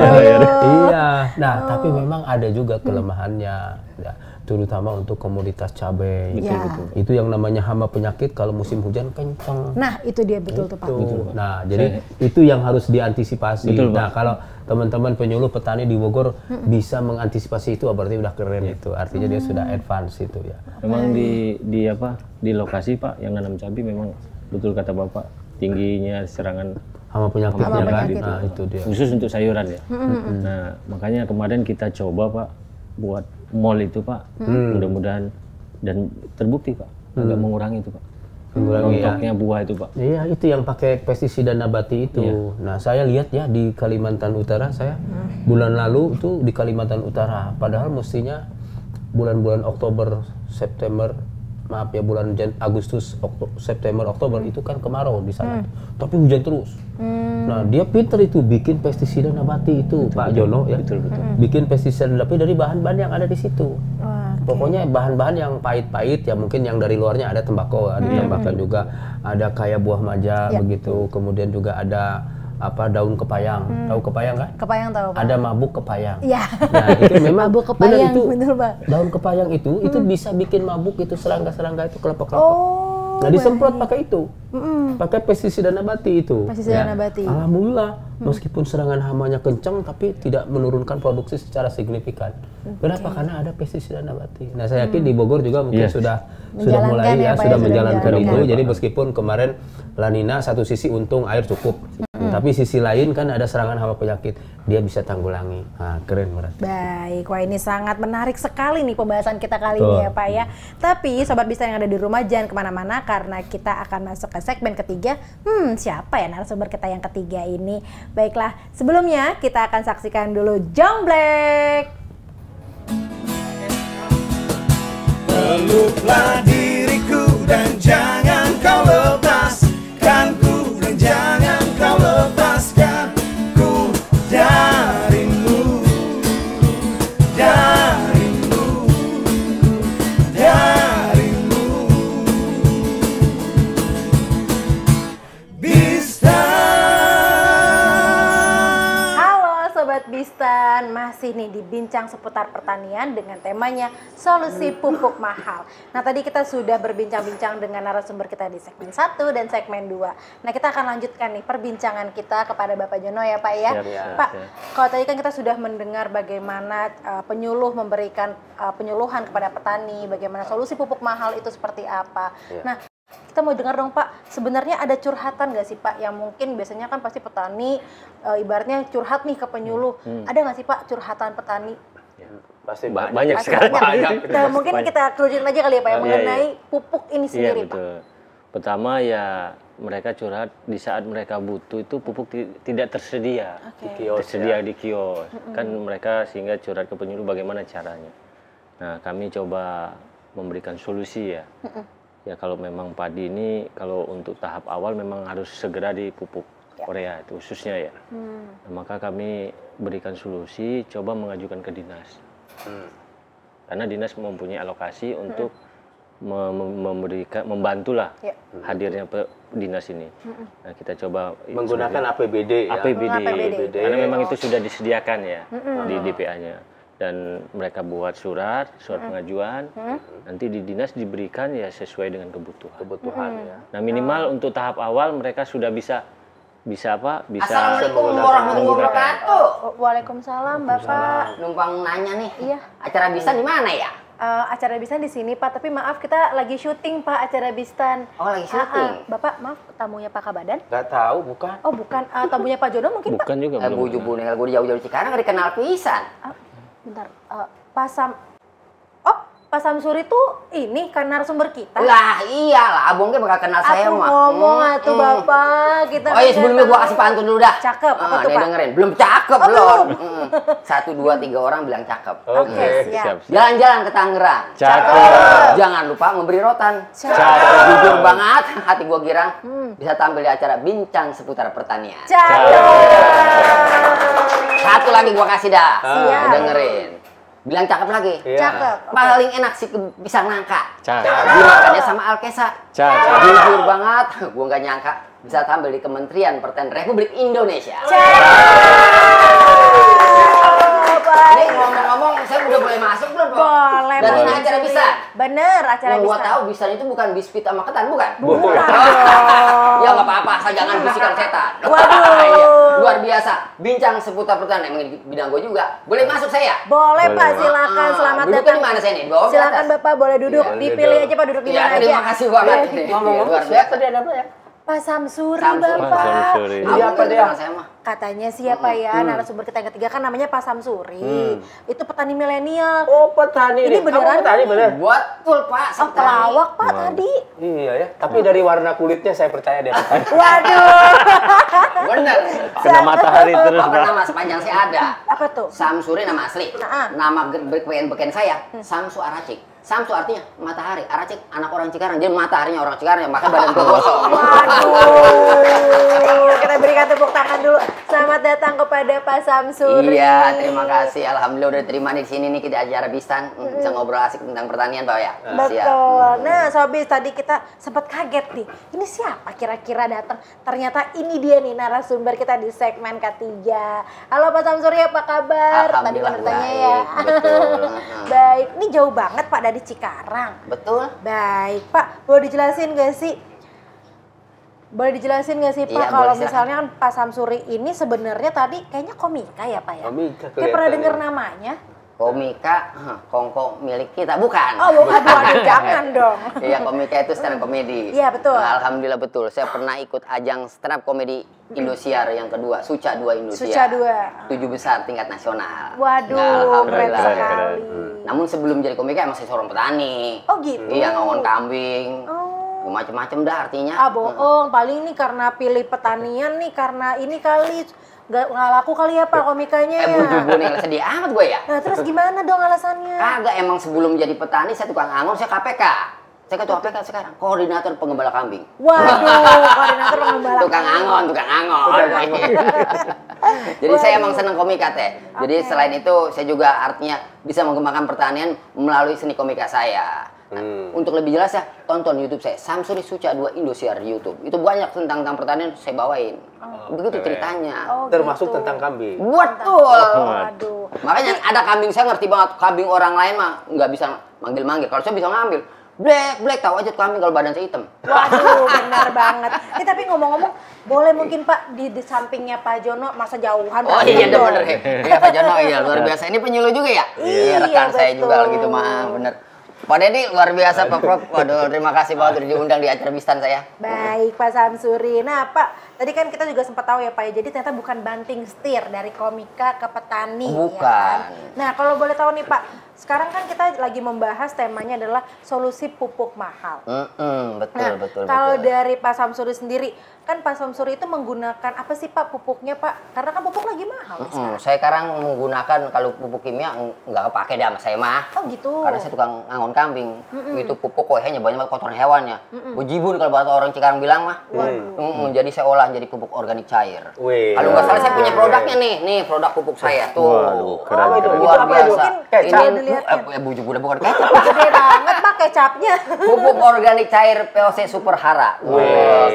Iya. Nah, tapi memang ada juga kelemahannya, ya, terutama untuk komoditas cabai. Ya. Itu yang namanya hama penyakit kalau musim hujan kencang. Nah itu dia betul tuh Pak. Tuh. Nah, jadi itu yang harus diantisipasi. Betul, Pak. Nah, kalau teman-teman penyuluh petani di Bogor bisa mengantisipasi itu, berarti udah keren itu. Artinya dia sudah advance itu ya. Memang di lokasi Pak yang nanam cabai memang betul kata Bapak tingginya serangan Hama penyakitnya kan. penyakit. Nah, itu dia. khusus untuk sayuran ya. Nah, makanya kemarin kita coba Pak buat mall itu Pak. Mudah-mudahan dan terbukti Pak agak mengurangi itu Pak. Mengurangi ya. Rontoknya buah itu Pak. Iya, itu yang pakai pestisida nabati itu. Nah, saya lihat ya di Kalimantan Utara, saya bulan lalu itu di Kalimantan Utara. Padahal mestinya bulan-bulan Oktober, September, maaf ya bulan Agustus, September, Oktober itu kan kemarau di sana, tapi hujan terus. Nah dia pinter itu bikin pestisida nabati itu Pak Jono ya, bikin pestisida nabati dari bahan-bahan yang ada di situ. Pokoknya bahan-bahan yang pahit-pahit ya, mungkin yang dari luarnya ada tembakau, ditambahkan juga ada kayak buah maja begitu, kemudian juga ada apa daun kepayang, tahu kepayang kan? Kepayang tahu Pak. Ada mabuk kepayang. Iya. Nah itu memang mabuk kepayang, itu, bener Pak. daun kepayang itu bisa bikin mabuk itu, serangga-serangga itu kelompok-kelompok. Oh, nah disemprot pakai itu, pakai pestisida nabati itu. Pestisida nabati. Alhamdulillah, meskipun serangan hamanya kencang, tapi tidak menurunkan produksi secara signifikan. Kenapa? Karena ada pestisida nabati. Nah saya yakin di Bogor juga mungkin sudah mulai ya, sudah menjalankan itu. Jadi meskipun kemarin La Nina satu sisi untung air cukup. Tapi sisi lain kan ada serangan hama penyakit, dia bisa tanggulangi. Nah, keren berarti. Baik, wah ini sangat menarik sekali nih pembahasan kita kali ini ya Pak ya. Tapi Sobat Bista yang ada di rumah jangan kemana-mana karena kita akan masuk ke segmen ketiga. Siapa ya narasumber kita yang ketiga ini? Baiklah, sebelumnya kita akan saksikan dulu Jonglek. Peluklah diriku dan jangan kau lepaskan ku, dan jangan kau lepaskan ku darimu, darimu, darimu. Bista. Halo Sobat Bistan, masih nih di bincang seputar pertanian dengan temanya solusi pupuk mahal. Nah tadi kita sudah berbincang-bincang dengan narasumber kita di segmen 1 dan segmen 2. Nah kita akan lanjutkan nih perbincangan kita kepada Bapak Jono ya Pak ya. Pak, kalau tadi kan kita sudah mendengar bagaimana penyuluh memberikan penyuluhan kepada petani, bagaimana solusi pupuk mahal itu seperti apa. Nah kita mau dengar dong Pak, sebenarnya ada curhatan nggak sih Pak yang mungkin biasanya kan pasti petani ibaratnya curhat nih ke penyuluh. Ada nggak sih Pak curhatan petani? Pasti banyak sekali. Nah, mungkin kita kerucutin aja kali ya Pak ya, mengenai pupuk ini sendiri Pak. Betul. Pertama ya mereka curhat di saat mereka butuh itu pupuk tidak tersedia. Tersedia di kios. Kan mereka sehingga curhat ke penyuluh bagaimana caranya. Nah kami coba memberikan solusi ya. Ya kalau memang padi ini kalau untuk tahap awal memang harus segera dipupuk urea itu khususnya ya. Nah, maka kami berikan solusi, coba mengajukan ke dinas. Karena dinas mempunyai alokasi untuk membantulah hadirnya dinas ini. Nah, kita coba menggunakan APBD ya. APBD. Karena memang itu sudah disediakan ya di DPA-nya. Dan mereka buat surat pengajuan, nanti di dinas diberikan ya sesuai dengan kebutuhan ya. Nah minimal untuk tahap awal mereka sudah bisa apa? Bisa. Assalamualaikum warahmatullahi wabarakatuh. Waalaikumsalam Bapak. Numpang nanya nih. Iya. Acara Bistan di mana ya? Acara Bistan di sini Pak, tapi maaf kita lagi syuting Pak acara Bistan. Oh lagi syuting. Bapak maaf tamunya Pak Kabadan? Nggak tahu, bukan. Oh bukan, tamunya Pak Jono mungkin Pak? Bukan juga. Bujuk bunel gue jauh-jauh Cikarang nggak dikenal pisan. Bentar, Pak Samsuri tuh ini kan narasumber kita. Lah iyalah, abang bakal kenal saya mah. Ngomong atuh Bapak, kita. Oh iya sebelumnya gua kasih pantun dulu dah. Cakep, apa tuh Pak? Dengerin, belum cakep belum. 1, 2, 3 orang bilang cakep. Oke, siap. Jalan-jalan ke Tangerang. Cakep. Jangan lupa memberi rotan. Cakep. Jujur banget, hati gua girang. Bisa tampil di acara bincang seputar pertanian. Cakep. Satu lagi gua kasih dah. Siap. Dengerin. Bilang cakep lagi. Cakep. Paling enak sih pisang nangka. Cakep. Dimakannya sama Alkesa. Cakep. Jujur banget, gua nggak nyangka bisa tampil di Kementerian Pertanian Republik Indonesia. Ini ngomong-ngomong, saya udah boleh masuk belum? Boleh. Dan ini acara bisa. Bener, acara Yang gua Bistan. tahu bisa itu bukan biskuit sama ketan, bukan? Bukan. Ya nggak apa-apa, asal jangan bisikan setan. Waduh. Iya, luar biasa. Bincang seputar pertanian, emang di bidang gua juga. Boleh masuk saya? Boleh Pak, silakan. Selamat Duduknya datang. di mana saya nih? Di bawah, di Silakan atas? Bapak boleh duduk. Iya, Dipilih aja Pak duduk di Ya, mana aja. terima kasih banget. Ngomong-ngomong, siapa tadi ada apa ya? Pak Samsuri Samsuri. Bapak. Samsuri. Iya, apa dia? Saya mah. Katanya sih ya Pak ya, narasumber kita yang ketiga kan namanya Pak Samsuri. Itu petani milenial. Oh, petani. Ini beneran? Kamu petani bener? Betul Pak. Oh, pelawak Pak tadi. Iya ya, tapi dari warna kulitnya saya percaya dia petani. Waduh. Bener. Kena matahari terus, Apa Pak. nama sepanjang saya ada? Apa tuh? Samsuri nama asli. Nama beken saya Samsu Aracik. Samsu artinya matahari, Aracik anak orang Cikarang. Jadi mataharinya orang Cikarang, maka badan gue gosong. Waduh. Kita berikan tepuk tangan dulu. Selamat datang kepada Pak Samsuri. Iya, terima kasih. Alhamdulillah udah diterima nih di sini nih kita acara Bistan. Bisa ngobrol asik tentang pertanian, Pak ya. Betul. Nah, Sobis tadi kita sempat kaget nih. Ini siapa kira-kira datang? Ternyata ini dia nih narasumber kita di segmen ketiga. Halo Pak Samsuri, apa kabar? Tadi Alhamdulillah bertanya baik. ya. Betul. Baik. Ini jauh banget Pak dari Cikarang. Betul. Baik, Pak. Boleh dijelasin nggak sih? Pak, Iya, kalau boleh, misalnya kan Pak Samsuri ini sebenarnya tadi kayaknya komika ya Pak ya? Komika Kayak pernah kelihatan dengar ya. namanya? Komika, kongko milik kita, bukan? Oh, aduh, jangan dong. Iya, komika itu stand up comedy. Iya, betul. Nah, alhamdulillah betul. Saya pernah ikut ajang stand up comedy Indosiar yang kedua, Suca 2 Indosiar. Suca 2. 7 besar tingkat nasional. Waduh, Nah, keren alhamdulillah. sekali. Namun sebelum jadi komika emang saya seorang petani. Oh gitu? Iya, ngongon kambing. Oh. Macem-macem dah artinya. Ah, bohong. Paling nih karena pilih pertanian nih, karena ini kali nggak laku kali ya Pak komikanya ya. Bujubu nih, sedih amat gue ya. Nah, terus gimana dong alasannya? Kagak, emang sebelum jadi petani saya tukang angon, saya KPK. Saya ketua KPK sekarang, koordinator pengembala kambing. Waduh, koordinator pengembala. Tukang angon. Jadi saya emang seneng komika teh. Jadi selain itu saya juga artinya bisa mengembangkan pertanian melalui seni komika saya. Nah, untuk lebih jelas ya, tonton YouTube saya, Samsuri Suca 2 Indosiar di YouTube. Itu banyak tentang pertanian saya bawain. Begitu ceritanya. Oh, Termasuk gitu. tentang kambing. Betul. Waduh. Makanya ada kambing saya ngerti banget, kambing orang lain mah nggak bisa manggil-manggil. Kalau saya bisa ngambil. Black, tahu aja tuh kambing kalau badan saya hitam. Waduh, benar banget. Tapi ngomong-ngomong, boleh mungkin Pak di sampingnya Pak Jono masa jauhan. Oh Pak iya, Jono. bener. Iya Pak Jono, iya luar biasa. Ini penyuluh juga ya? Iya, rekan saya betul. juga gitu mah, bener. Pak Deddy luar biasa Pak Prof. Waduh, terima kasih banget udah diundang di acara Bistan saya. Baik Pak Samsuri. Nah Pak, tadi kan kita juga sempat tahu ya Pak ya, jadi ternyata bukan banting setir dari komika ke petani. Bukan. Ya kan? Nah kalau boleh tahu nih Pak, sekarang kan kita lagi membahas temanya adalah solusi pupuk mahal. Betul. Kalau dari Pak Samsuri sendiri, kan Pak Samsuri itu menggunakan apa sih Pak pupuknya Pak? Karena kan pupuk lagi mahal sekarang. Saya sekarang menggunakan kalau pupuk kimia nggak kepake dah sama saya mah. Oh gitu. Karena saya tukang ngangon kambing. Itu pupuk kayaknya banyak banget kotoran hewannya. Bejibun kalau bahasa orang Cikarang bilang mah. Jadi saya olah jadi pupuk organik cair. Wih. Kalau nggak salah saya punya produknya nih produk pupuk saya tuh. Waduh, keren. Luar Itu apa itu? biasa. Kecap? Ini Dilihatkan. bujub udah bukan kecap. Gede banget Pak kecapnya. Pupuk organik cair POC Super Hara.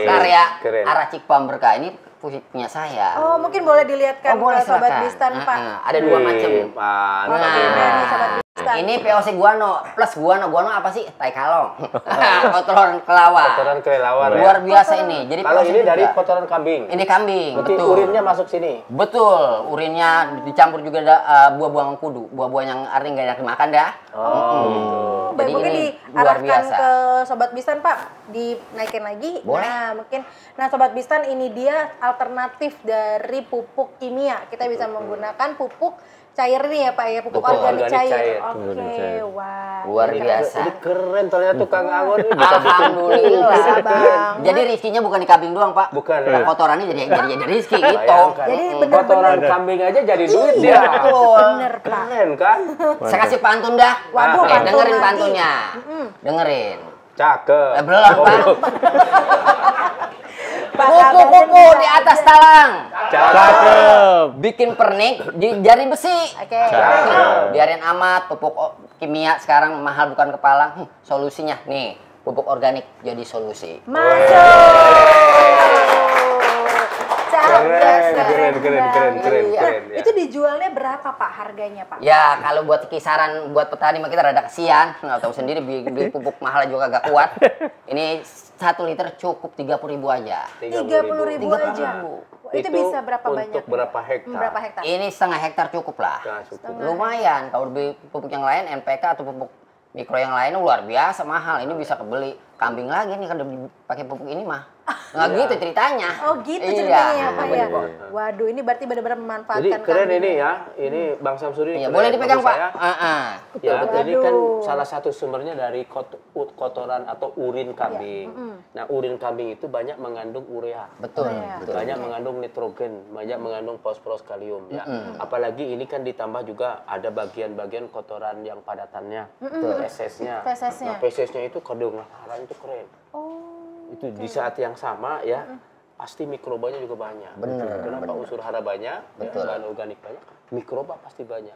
Karya keren. Aracik Pamberka ini punya saya. Oh mungkin boleh dilihatkan boleh, ke Sobat silakan. Bistan Pak. Ada dua macam. Oh, beda nih Sobat Bistan. Ini POC guano plus guano apa sih? Tai kalong. Kotoran kelawar. Kotoran kelelawar ya. Luar biasa ini. Jadi Kalau POC ini dari juga. kotoran kambing. Ini kambing. Berarti Betul. urinnya masuk sini. Betul, urinnya dicampur juga ada buah-buah kudu, buah-buah yang artinya nggak enak dimakan dah. Oh, baik, Jadi mungkin ini diarahkan luar biasa. ke Sobat Bistan Pak, dinaikin lagi. Boleh. Nah, mungkin. Nah, Sobat Bistan ini dia alternatif dari pupuk kimia. Kita bisa menggunakan pupuk cair ini ya Pak ya, pupuk Betul, organik organik cair. cair. Oke, wah. Luar ini biasa. Ini keren ternyata tukang angon ini bisa bikin. Alhamdulillah. Bisa banget. Jadi rizkinya bukan di kambing doang, Pak. Bukan, Nah, ya. kotorannya jadi rizki gitu. Bayangkan. Jadi Mm-mm. benar-benar- kotoran kambing aja jadi duit Iya, dia. betul. Bener Pak. Keren kan? Saya kasih pantun dah. Waduh, pantun dengerin lagi. pantunnya. Dengerin. Cakep. Belum, Pak. Pak, Kupu-kupu di atas talang. Cakep. Bikin pernik di jari besi. Oke. Biarin amat pupuk kimia sekarang mahal bukan kepala. Solusinya nih, pupuk organik jadi solusi. Keren. Nah, itu dijualnya berapa Pak harganya Pak? Ya kalau buat kisaran buat petani mah kita rada kesian, nggak tahu sendiri beli pupuk mahal juga agak kuat. Ini 1 liter cukup 30.000 aja. 30.000 aja. Wah, itu bisa berapa banyak? Untuk berapa hektar? Berapa hektar? Ini setengah hektar cukup lah. Nah, cukup. Lumayan kalau beli pupuk yang lain NPK atau pupuk mikro yang lain luar biasa mahal. Ini bisa kebeli. kambing lagi nih kalau pakai pupuk ini mah. Nggak gitu ceritanya. Oh gitu Iya. ceritanya ya Pak ya. Bener. Waduh ini berarti benar-benar memanfaatkan Jadi keren kambing. ini ya, ini Bang Samsuri. Iya, keren. boleh dipegang Menurut Pak. saya, ya, Betul. ini kan Waduh. salah satu sumbernya dari kotoran atau urin kambing. Nah, urin kambing itu banyak mengandung urea. Betul. Iya. Betul. Banyak mengandung nitrogen, banyak mengandung fosforus kalium ya. Apalagi ini kan ditambah juga ada bagian-bagian kotoran yang padatannya, fesesnya. Fesesnya. Nah, fesesnya itu kedengaran itu keren. Itu di saat yang sama ya, pasti mikrobanya juga banyak. Bener, Kenapa unsur hara banyak, ya, bahan organik banyak, mikroba pasti banyak.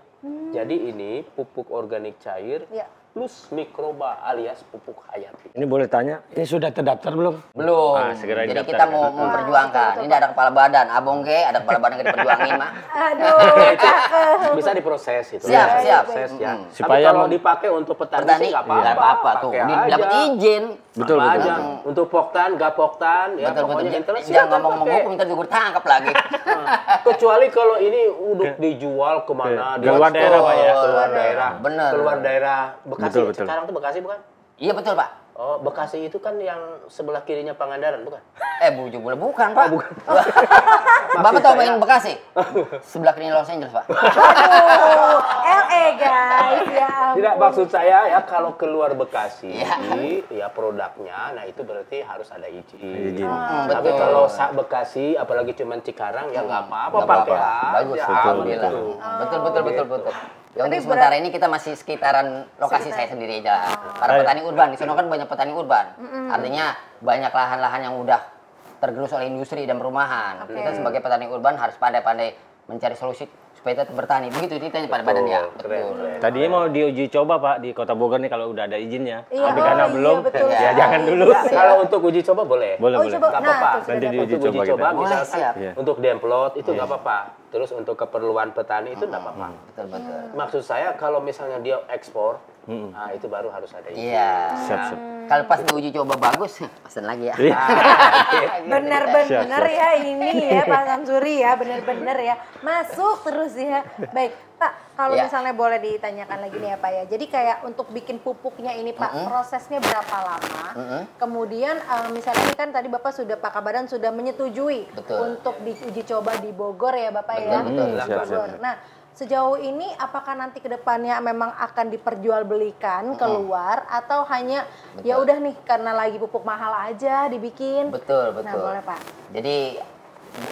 Jadi ini pupuk organik cair Iya. plus mikroba alias pupuk hayati. Ini boleh tanya, ini sudah terdaftar belum? Belum. Ah, segera Jadi didaftarkan. kita mau memperjuangkan. Ini ada kepala badan, abong ge, ada kepala badan yang diperjuangin mah. Aduh cakep. Bisa diproses itu. Siap, Bisa siap. diproses, ya. Tapi Supaya kalau mem- dipakai untuk petani, Petani sih nggak apa-apa. nggak apa-apa tuh. Pakai aja. Dapat izin. Betul, Apa betul. aja. Untuk poktan, gak poktan, ya Betul betul. pokoknya internet Jangan silakan ngomong-ngomong pakai. hukum, ntar juga ditangkap lagi. Kecuali kalau ini udah dijual kemana, Ke luar daerah, Pak, ya? Keluar daerah. Bener. Keluar daerah. Bekasi, Betul, betul. sekarang tuh Bekasi bukan? Iya betul Pak. Oh, Bekasi itu kan yang sebelah kirinya Pangandaran, bukan? Bujuk boleh bukan Pak. bukan. Bapak tahu saya- main Bekasi? Sebelah kiri Los Angeles Pak. Aduh LA guys ya ampun. Tidak, maksud saya ya kalau keluar Bekasi, Iya. ya produknya, nah itu berarti harus ada izin. Izin. Tapi betul. kalau Bekasi, apalagi cuman Cikarang, ya nggak apa-apa, Nggak pakai apa-apa. aja. Bagus, aman alhamdulillah. itu. Betul. Ya, Tapi untuk sementara ini kita masih sekitaran lokasi saya sendiri aja. Para petani urban, di sana kan banyak petani urban. Artinya banyak lahan-lahan yang udah tergerus oleh industri dan perumahan. Oke. Kita sebagai petani urban harus pandai-pandai mencari solusi supaya tetap bertani. Begitu ceritanya pada badan ya. Keren, keren. Tadinya mau diuji coba Pak di Kota Bogor nih kalau udah ada izinnya. Iya, Tapi oh, karena iya, belum, betul ya sekali. jangan dulu. Ya, kalau untuk uji coba boleh. Boleh, Oh, boleh. coba. Nggak apa-apa. Nah, tuh sudah Nanti dapat. diuji Untuk uji coba coba kita. Boleh, misalkan siap. Iya. untuk demplot itu nggak apa-apa. Terus untuk keperluan petani itu nggak apa-apa. Betul. Maksud saya kalau misalnya dia ekspor, nah itu baru harus ada izin. Iya. Siap, siap. Kalau pas diuji coba bagus, pesan lagi ya. Iya. Bener-bener ya ini ya Pak Samsuri ya, bener-bener ya. Masuk terus ya. Baik, Pak, kalau Ya. misalnya boleh ditanyakan lagi nih ya Pak ya. Jadi kayak untuk bikin pupuknya ini Pak, prosesnya berapa lama? Kemudian misalnya ini kan tadi Bapak sudah Pak Kabadan sudah menyetujui Betul. untuk diuji coba di Bogor ya Bapak ya. Betul, Di siap, Bogor. Nah, sejauh ini apakah nanti ke depannya memang akan diperjualbelikan keluar atau hanya ya udah nih karena lagi pupuk mahal aja dibikin? Betul. Nah, boleh Pak. Jadi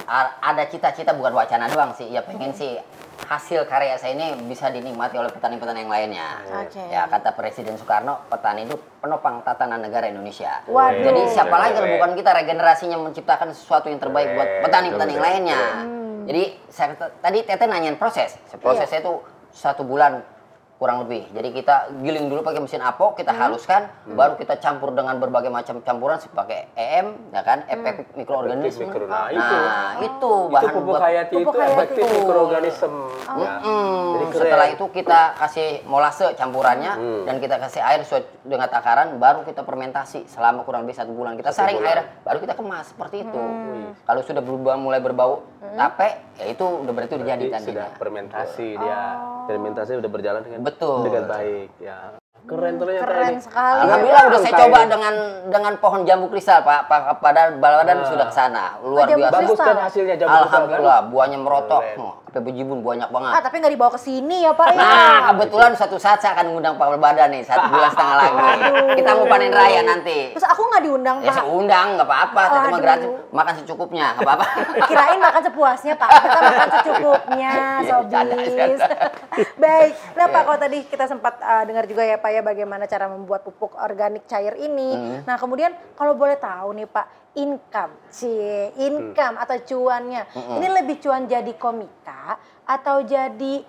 ada cita-cita bukan wacana doang sih. Ya pengen sih hasil karya saya ini bisa dinikmati oleh petani-petani yang lainnya. Oke. Ya kata Presiden Soekarno, petani itu penopang tatanan negara Indonesia. Waduh. Jadi siapa lagi kalau Keren. bukan kita regenerasinya menciptakan sesuatu yang terbaik buat petani-petani yang lainnya. Jadi saya tadi Tete nanyain proses. Prosesnya itu 1 bulan kurang lebih. Jadi kita giling dulu pakai mesin apo, kita haluskan, baru kita campur dengan berbagai macam campuran seperti EM, ya kan, efek mikroorganisme. Efek mikro- Nah, nah, itu Itu bahan pupuk buat hayati itu Pupuk hayati. efektif mikroorganisme. Ya. Jadi keren. setelah itu kita kasih molase campurannya dan kita kasih air sesuai dengan takaran, baru kita fermentasi selama kurang lebih 1 bulan. Kita saring air, baru kita kemas seperti itu. Kalau sudah mulai berbau tape, ya itu udah berarti udah jadi Jadi tadinya. sudah fermentasi dia. Fermentasi udah berjalan dengan Betul. dengan baik ya. Keren ternyata Keren ini. sekali. Alhamdulillah udah saya Angka coba ini. dengan pohon jambu kristal Pak. Pada badan sudah ke sana. Luar jambu biasa. Bagus kan hasilnya jambu kristal kan? Alhamdulillah buahnya merotok. Keren. Sampai bejibun banyak banget. Ah, tapi nggak dibawa ke sini ya Pak ya. Nah, kebetulan suatu saat saya akan mengundang Pak Badan nih, 1 bulan setengah lagi. Kita mau panen raya nanti. Terus aku nggak diundang Ya Pak. saya undang, nggak apa-apa. Tapi mah Aduh. gratis, makan secukupnya, nggak apa-apa. Kirain makan sepuasnya Pak. Kita makan secukupnya, Iya, sobis. Baik. Nah Pak, kalau tadi kita sempat dengar juga ya Pak ya bagaimana cara membuat pupuk organik cair ini. Nah kemudian kalau boleh tahu nih Pak, income atau cuannya. Ini lebih cuan jadi komika atau jadi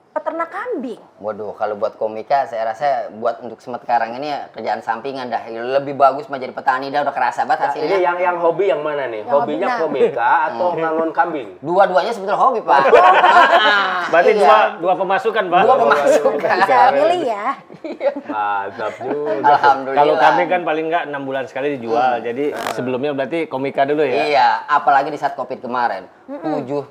peternak kambing? Waduh, kalau buat komika, saya rasa buat untuk sekarang ini ya kerjaan sampingan dah. Lebih bagus mah jadi petani dah, udah kerasa banget Nah, ini hasilnya. yang hobi yang mana nih? Yang hobi, Hobinya nah. komika atau ngangon kambing? Dua-duanya sebetulnya hobi Pak. Berarti Iya. dua pemasukan Pak. Dua pemasukan. Bisa milih ya. Mantap juga. Alhamdulillah. Kalau kambing kan paling nggak 6 bulan sekali dijual. Jadi sebelumnya berarti komika dulu ya. Iya, apalagi di saat Covid kemarin. 7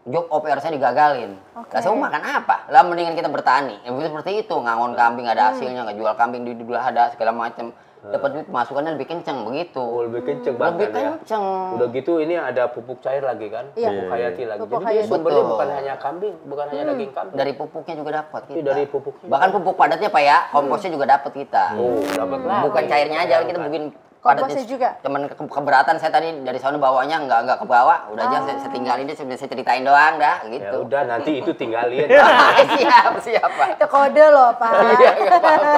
job OPR saya digagalin. Nah, saya mau makan apa? Lah mendingan kita bertani. Ya, seperti itu, ngangon kambing ada hasilnya, nggak jual kambing di dulu ada segala macam. dapat duit pemasukannya lebih kenceng begitu. Oh, lebih kenceng Lebih bahkan ya. kenceng. Udah gitu ini ada pupuk cair lagi kan, Iya. pupuk hayati lagi. Pupuk Jadi dia hayati. sumbernya Betul. bukan hanya kambing, bukan hanya daging kambing. Dari pupuknya juga dapat Tapi kita. dari pupuknya. Bahkan pupuk padatnya Pak ya, komposnya juga dapat kita. Oh, dapat lah. Bukan cairnya aja, kita bikin Komposnya juga? Cuman keberatan saya tadi dari sana bawanya nggak ke bawah, udah aja saya tinggalin dia, saya ceritain doang dah Ya gitu. udah nanti itu tinggalin. siap Pak. Itu kode loh Pak. Iya, nggak apa-apa.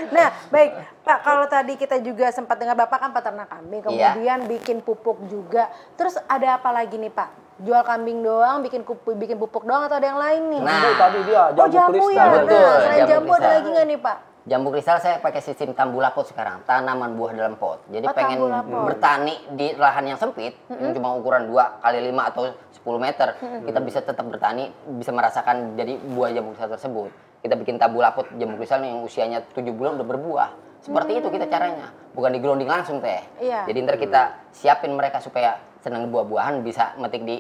Nah baik Pak, kalau tadi kita juga sempat dengar Bapak kan peternak kambing, Iya. kemudian bikin pupuk juga. Terus ada apa lagi nih Pak? Jual kambing doang, bikin pupuk doang atau ada yang lain nih? Nah, Jambu tadi dia, Oh jambu jambu kristal. ya, Betul, nah selain jambu jambu ada kristal. lagi nggak nih Pak? Jambu kristal saya pakai sistem tambulapot sekarang, tanaman buah dalam pot. Jadi Oh, pengen tambulapot. bertani di lahan yang sempit, yang cuma ukuran 2x5 atau 10 meter, kita bisa tetap bertani, bisa merasakan jadi buah jambu kristal tersebut. Kita bikin tambulapot jambu kristal yang usianya 7 bulan udah berbuah. Seperti itu kita caranya, bukan digrounding langsung teh. Iya. Jadi ntar kita siapin mereka supaya senang buah-buahan, bisa metik di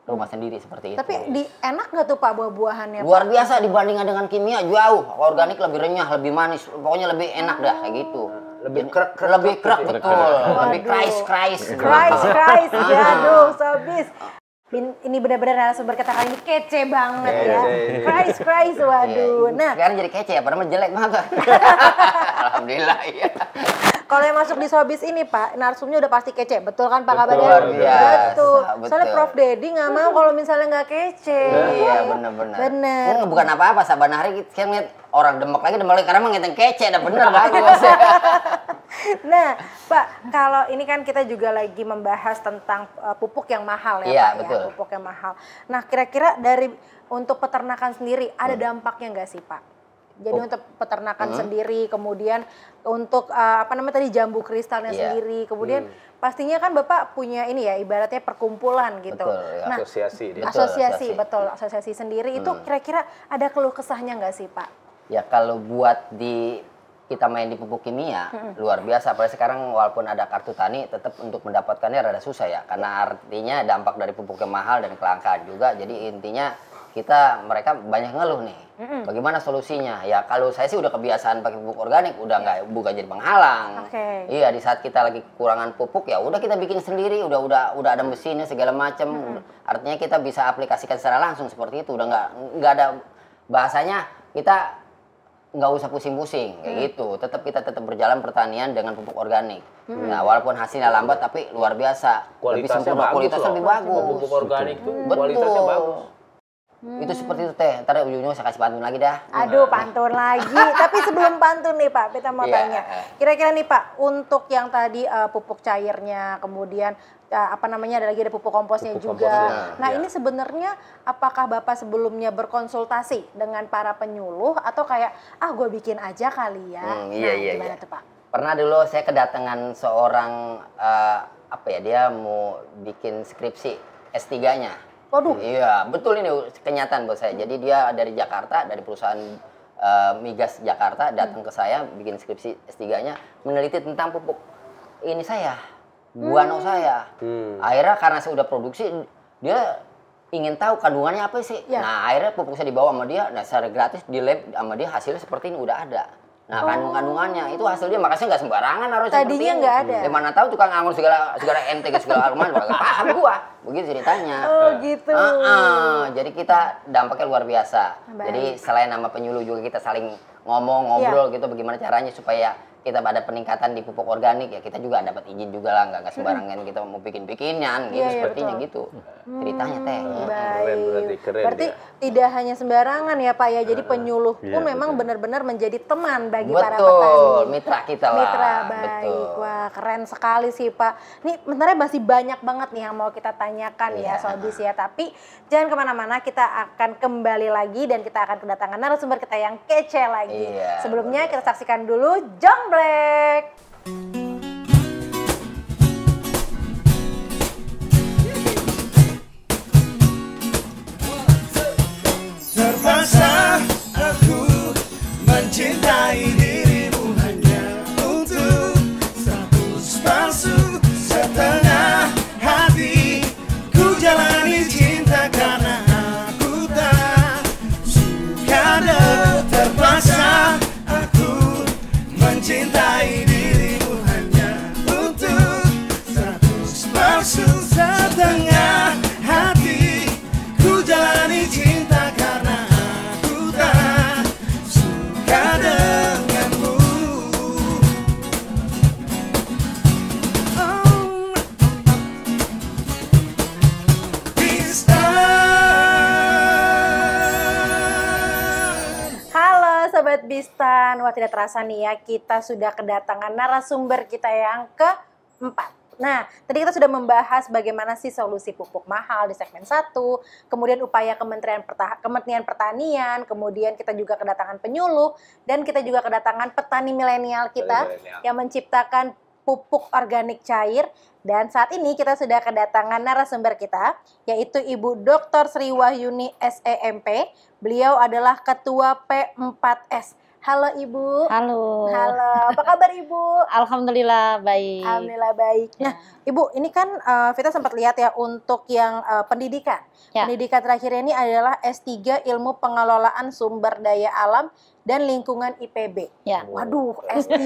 rumah sendiri seperti itu. Tapi enak nggak tuh Pak buah-buahannya? Luar biasa dibandingkan dengan kimia, jauh. Organik lebih renyah, lebih manis, pokoknya lebih enak dah kayak gitu. Lebih krek Lebih krek betul, lebih krais. Krais, aduh, sobis. Ini benar-benar narasumber kita kali ini kece banget ya. Krais, waduh. Nah, Sekarang jadi kece ya, padahal jelek banget. Alhamdulillah iya. kalau yang masuk di Sobis ini Pak, narsumnya udah pasti kece, betul kan Pak Betul, kabarnya? luar biasa, Betul. Soalnya betul. Prof Dedi nggak mau kalau misalnya nggak kece. Iya benar-benar. Bener. Bukan apa-apa, saban hari kita ngeliat orang demek lagi karena emang ngeliatin kece, dah bener bagus. Nah, Pak, kalau ini kan kita juga lagi membahas tentang pupuk yang mahal ya Iya, Pak betul. ya, pupuk yang mahal. Nah, kira-kira untuk peternakan sendiri ada dampaknya nggak sih Pak? Jadi untuk peternakan sendiri, kemudian untuk tadi jambu kristalnya Iya. sendiri, kemudian pastinya kan Bapak punya ini ya ibaratnya perkumpulan gitu. Betul, ya. Nah, Asosiasi dia. asosiasi sendiri itu kira-kira ada keluh kesahnya nggak sih Pak? Ya kalau buat kita main di pupuk kimia luar biasa. Apalagi sekarang walaupun ada kartu tani, tetap untuk mendapatkannya rada susah ya. Karena artinya dampak dari pupuk yang mahal dan kelangkaan juga. Jadi intinya mereka banyak ngeluh nih. Bagaimana solusinya? Ya kalau saya sih udah kebiasaan pakai pupuk organik, udah nggak bukan jadi penghalang. Oke. Iya, di saat kita lagi kekurangan pupuk ya udah kita bikin sendiri, udah ada mesinnya segala macam. Artinya kita bisa aplikasikan secara langsung seperti itu. Udah nggak ada bahasanya kita nggak usah pusing-pusing kayak gitu. Kita tetap berjalan pertanian dengan pupuk organik. Nah, walaupun hasilnya lambat tapi luar biasa. Kualitasnya lebih sempurna, bagus kualitasnya loh. lebih bagus. Pupuk organik tuh Betul. kualitasnya bagus. Itu seperti itu teh. Ntar ujung-ujungnya saya kasih pantun lagi dah. Aduh, pantun lagi. Tapi sebelum pantun nih Pak, kita mau Iya. tanya. Kira-kira nih Pak, untuk yang tadi pupuk cairnya, kemudian ada lagi ada pupuk komposnya Pupuk juga. komposnya, Nah, iya. ini sebenarnya apakah Bapak sebelumnya berkonsultasi dengan para penyuluh atau kayak gue bikin aja kali ya? Iya. Gimana tuh Pak? Pernah dulu saya kedatangan seorang dia mau bikin skripsi S3-nya. Waduh. Iya, betul ini kenyataan buat saya. Jadi dia dari Jakarta, dari perusahaan migas Jakarta datang ke saya bikin skripsi S3-nya meneliti tentang pupuk ini saya, guano saya. Akhirnya karena saya udah produksi, dia ingin tahu kandungannya apa sih. Ya. Nah, akhirnya pupuk saya dibawa sama dia, secara gratis di lab sama dia hasilnya seperti ini udah ada. Nah, kandungannya itu hasil dia, makanya nggak sembarangan harus Tadinya seperti ini. nggak ada. Ya, mana tahu tukang anggur segala MTG segala macam nggak paham gua. Begitu ceritanya. Oh gitu. Jadi kita dampaknya luar biasa. Baik. Jadi selain nama penyuluh juga kita saling ngobrol gitu bagaimana caranya supaya kita ada peningkatan di pupuk organik ya, kita juga dapat izin juga lah, nggak sembarangan kita mau bikin-bikinan gitu, Iya, sepertinya betul. gitu ceritanya teh. Baik. Keren Berarti dia. tidak hanya sembarangan ya Pak ya. Jadi penyuluh pun memang benar-benar menjadi teman bagi para Betul, petani. mitra kita lah. Mitra baik. Betul. Wah, keren sekali sih Pak. Nih sebenarnya masih banyak banget nih yang mau kita tanyakan ya Sobis ya. Tapi jangan kemana-mana, kita akan kembali lagi dan kita akan kedatangan narasumber kita yang kece lagi. Iya, Sebelumnya kita saksikan dulu Jongblek. Terpaksa aku mencintai dirimu hanya untuk status palsu. Setengah hati ku jalani cinta karena aku tak suka. Terpaksa aku mencintai dirimu. Sobat Bistan, wah tidak terasa nih ya, kita sudah kedatangan narasumber kita yang keempat. Nah, tadi kita sudah membahas bagaimana sih solusi pupuk mahal di segmen 1, kemudian upaya Kementerian Pertanian, kemudian kita juga kedatangan penyuluh, dan kita juga kedatangan petani milenial kita yang menciptakan pupuk organik cair. Dan saat ini kita sudah kedatangan narasumber kita, yaitu Ibu Dr. Sri Wahyuni SEMP. Beliau adalah Ketua P4S. Halo Ibu. Halo. Halo, apa kabar Ibu? Alhamdulillah baik. Alhamdulillah baik. Nah, Ibu, ini kan Vita sempat lihat ya untuk yang pendidikan. Ya. Pendidikan terakhirnya ini adalah S3 Ilmu Pengelolaan Sumber Daya Alam dan Lingkungan IPB. Ya. Waduh, S3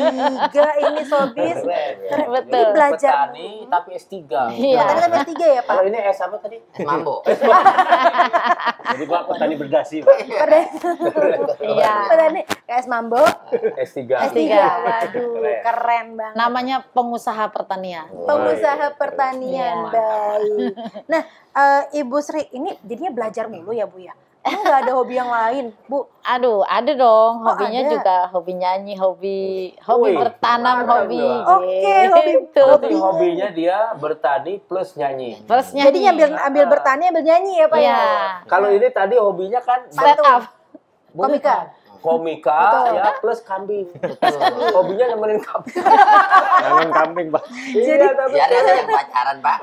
ini Sobis. Betul. Ini belajar Petani tapi S3. Iya. Petani tapi S3 ya, Pak? Kalau ini S apa tadi? Mambo. Jadi Pak petani berdasi, Pak. Iya. Petani S Mambo. S3. S3. Waduh, keren banget. Namanya pengusaha pertanian. Pengusaha pertanian, Iya. baik. Nah, Ibu Sri, ini jadinya belajar mulu ya Bu ya? Emang nggak ada hobi yang lain, Bu? Aduh, ada dong. Oh, Hobinya ada. juga hobi nyanyi, hobi Wih, bertanam, keren hobi. juga. Oke, hobi. gitu. Berarti hobinya dia bertani plus nyanyi. Terus Jadi nyanyi. ambil bertani, ambil nyanyi ya Pak Iya. ya? Kalau ini tadi hobinya kan Stand up. Komika. komika Betul. ya plus kambing. Hobinya nemenin kambing. Nanam kambing, Pak. Iya, tapi Ya ada saja pacaran, Pak.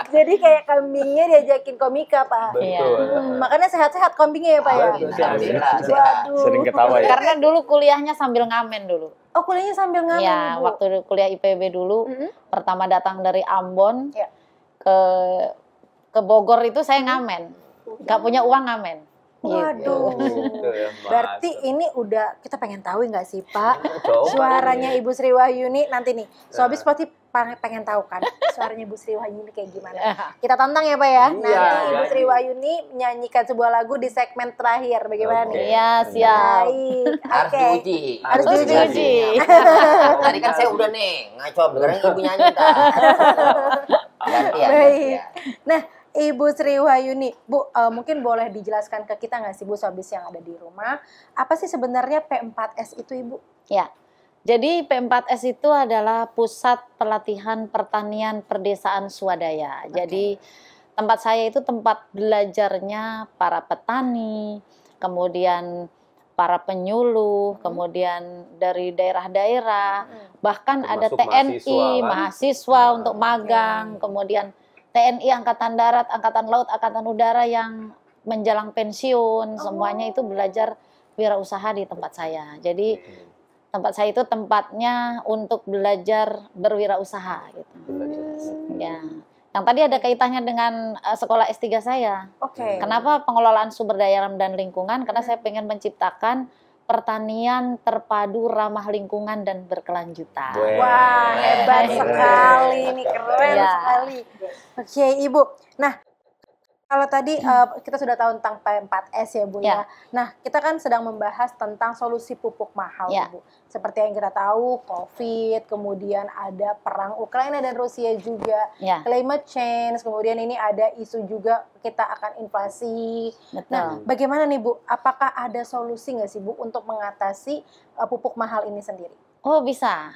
Jadi kayak kambingnya diajakin komika Pak. betul. Makanya sehat-sehat kambingnya ya Pak ya? Betul. Alhamdulillah, sehat. Waduh. Sering ketawa ya. Karena dulu kuliahnya sambil ngamen dulu. Oh kuliahnya sambil ngamen Ya, Ibu? waktu kuliah IPB dulu, pertama datang dari Ambon Ya. ke Bogor itu saya ngamen. Nggak punya uang ngamen. Waduh. Gitu ya, Mas. Berarti ini udah, kita pengen tahu nggak sih Pak? Coba Suaranya nih. Ibu Sri Wahyuni nanti nih. Sobis pasti pengen tahu kan suaranya Ibu Sri Wahyuni kayak gimana. Kita tantang ya Pak ya. Iya, Nanti iya. Ibu Sri Wahyuni menyanyikan sebuah lagu di segmen terakhir. Bagaimana Oke. nih? Iya, siap. Baik. Harus Oke. diuji. Harus Terus diuji. diuji. Tadi kan saya udah nih ngaco, sekarang ibu nyanyi tak. Gantian. Baik. Nah, Ibu Sri Wahyuni, Bu, mungkin boleh dijelaskan ke kita nggak sih Bu, Sobis yang ada di rumah, apa sih sebenarnya P4S itu Ibu? Ya, jadi P4S itu adalah Pusat Pelatihan Pertanian Perdesaan Swadaya. Jadi tempat saya itu tempat belajarnya para petani, kemudian para penyuluh, kemudian dari daerah-daerah, bahkan ada Termasuk TNI, mahasiswa, kan? mahasiswa untuk magang, kemudian TNI, Angkatan Darat, Angkatan Laut, Angkatan Udara yang menjelang pensiun, semuanya itu belajar wirausaha di tempat saya. Jadi tempat saya itu tempatnya untuk belajar berwirausaha gitu. Ya. Yang tadi ada kaitannya dengan sekolah S3 saya. Oke. Kenapa pengelolaan sumber daya alam dan lingkungan? Karena saya pengen menciptakan pertanian terpadu ramah lingkungan dan berkelanjutan. Wah, hebat sekali nih, keren Ya. sekali. Oke, Ibu. Nah, kalau tadi kita sudah tahu tentang P4S ya, Bu ya. Ya. Nah, kita kan sedang membahas tentang solusi pupuk mahal, Ya. Bu. Seperti yang kita tahu, COVID, kemudian ada perang Ukraina dan Rusia juga, Ya, climate change, kemudian ini ada isu juga kita akan inflasi. betul. Nah, bagaimana nih Bu? Apakah ada solusi nggak sih Bu untuk mengatasi pupuk mahal ini sendiri? Oh, bisa.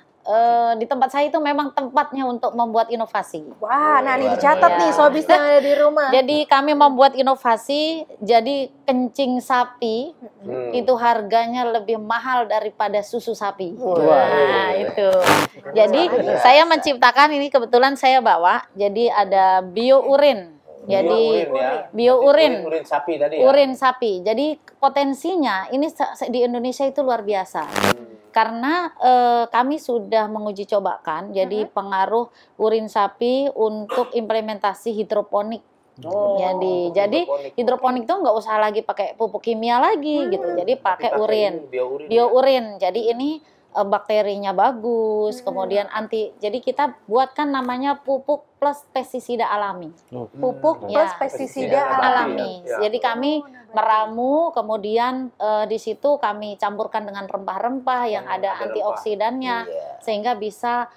Di tempat saya itu memang tempatnya untuk membuat inovasi. Wah, nah nih dicatat Iya. nih Sobis yang ada di rumah. Jadi kami membuat inovasi, jadi kencing sapi itu harganya lebih mahal daripada susu sapi. Nah, itu. Jadi saya menciptakan ini, kebetulan saya bawa, jadi ada biourin. Jadi biourin. Urin sapi tadi ya. Urin sapi. Jadi potensinya ini di Indonesia itu luar biasa. Karena kami sudah menguji cobakan, jadi pengaruh urin sapi untuk implementasi hidroponik. Jadi hidroponik itu nggak usah lagi pakai pupuk kimia lagi gitu. Jadi pakai urin, biourin. Jadi ini bakterinya bagus, kemudian jadi kita buatkan namanya pupuk plus pestisida alami. Pupuk plus Ya. pestisida alami. Alami. Ya. Jadi kami meramu, kemudian di situ kami campurkan dengan rempah-rempah yang ada antioksidannya, Iya. sehingga bisa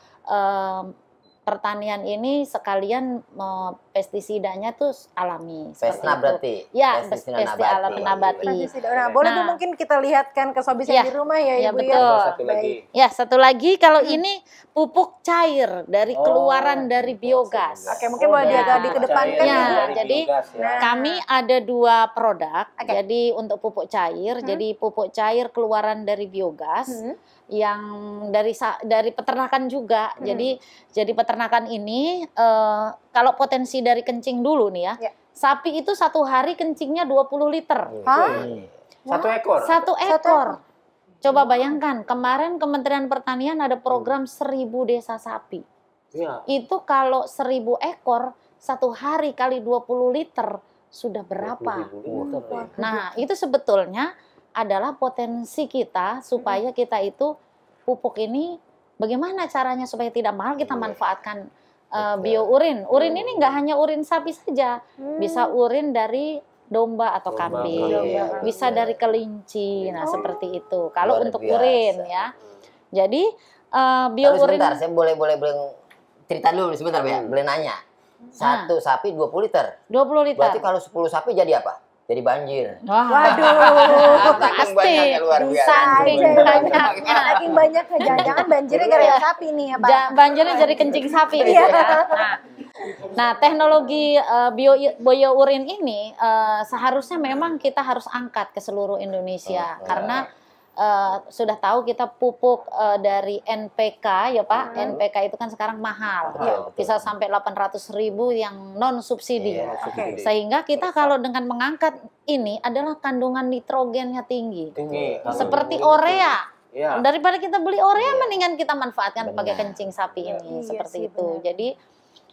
pertanian ini sekalian pestisidanya tuh alami. Pes seperti nabati. itu. Ya, Pestisida pesti nabati. alam nabati. Pestisida. Nah, boleh Bu Nah. mungkin kita lihatkan ke Sobis Iya. yang di rumah ya Ya, Ibu betul. ya. Satu lagi. Ya, satu lagi kalau ini pupuk cair dari keluaran dari biogas. Oke, mungkin boleh Ya. agak dikedepankan Ya, ya. jadi Nah. kami ada 2 produk. Oke. Jadi untuk pupuk cair, jadi pupuk cair keluaran dari biogas yang dari peternakan juga. Jadi peternakan ini kalau potensi dari kencing dulu nih ya. Ya. Sapi itu 1 hari kencingnya 20 liter. Hah? 1 ekor. 1 ekor. Coba bayangkan, kemarin Kementerian Pertanian ada program 1000 desa sapi. Iya. Itu kalau 1000 ekor 1 hari kali 20 liter sudah berapa? Nah, itu sebetulnya adalah potensi kita supaya kita itu pupuk ini bagaimana caranya supaya tidak mahal kita manfaatkan biourin. Urin ini nggak hanya urin sapi saja, bisa urin dari domba atau kambing, bisa dari kelinci. Nah, seperti itu. Kalau Luar untuk biasa. urin ya. Jadi Tapi biourin sebentar, saya boleh cerita dulu sebentar ya, boleh nanya. 1 sapi 20 liter. 20 liter. Berarti kalau 10 sapi jadi apa? Jadi banjir. Wah, Waduh. Saking pasti. banyaknya, luar biasa. Saking Aja. banyaknya. Saking banyaknya jangan-jangan banjirnya gara-gara sapi nih ya Pak. Banjirnya jadi kencing sapi gitu ya. Nah, teknologi biourin ini seharusnya memang kita harus angkat ke seluruh Indonesia karena sudah tahu kita pupuk dari NPK ya Pak. NPK itu kan sekarang mahal. Bisa sampai 800.000 yang non subsidi. Sehingga kita kalau dengan mengangkat ini adalah kandungan nitrogennya tinggi. Seperti urea. Daripada kita beli urea mendingan kita manfaatkan pakai kencing sapi ini. Iya Seperti sih, itu. benar. Jadi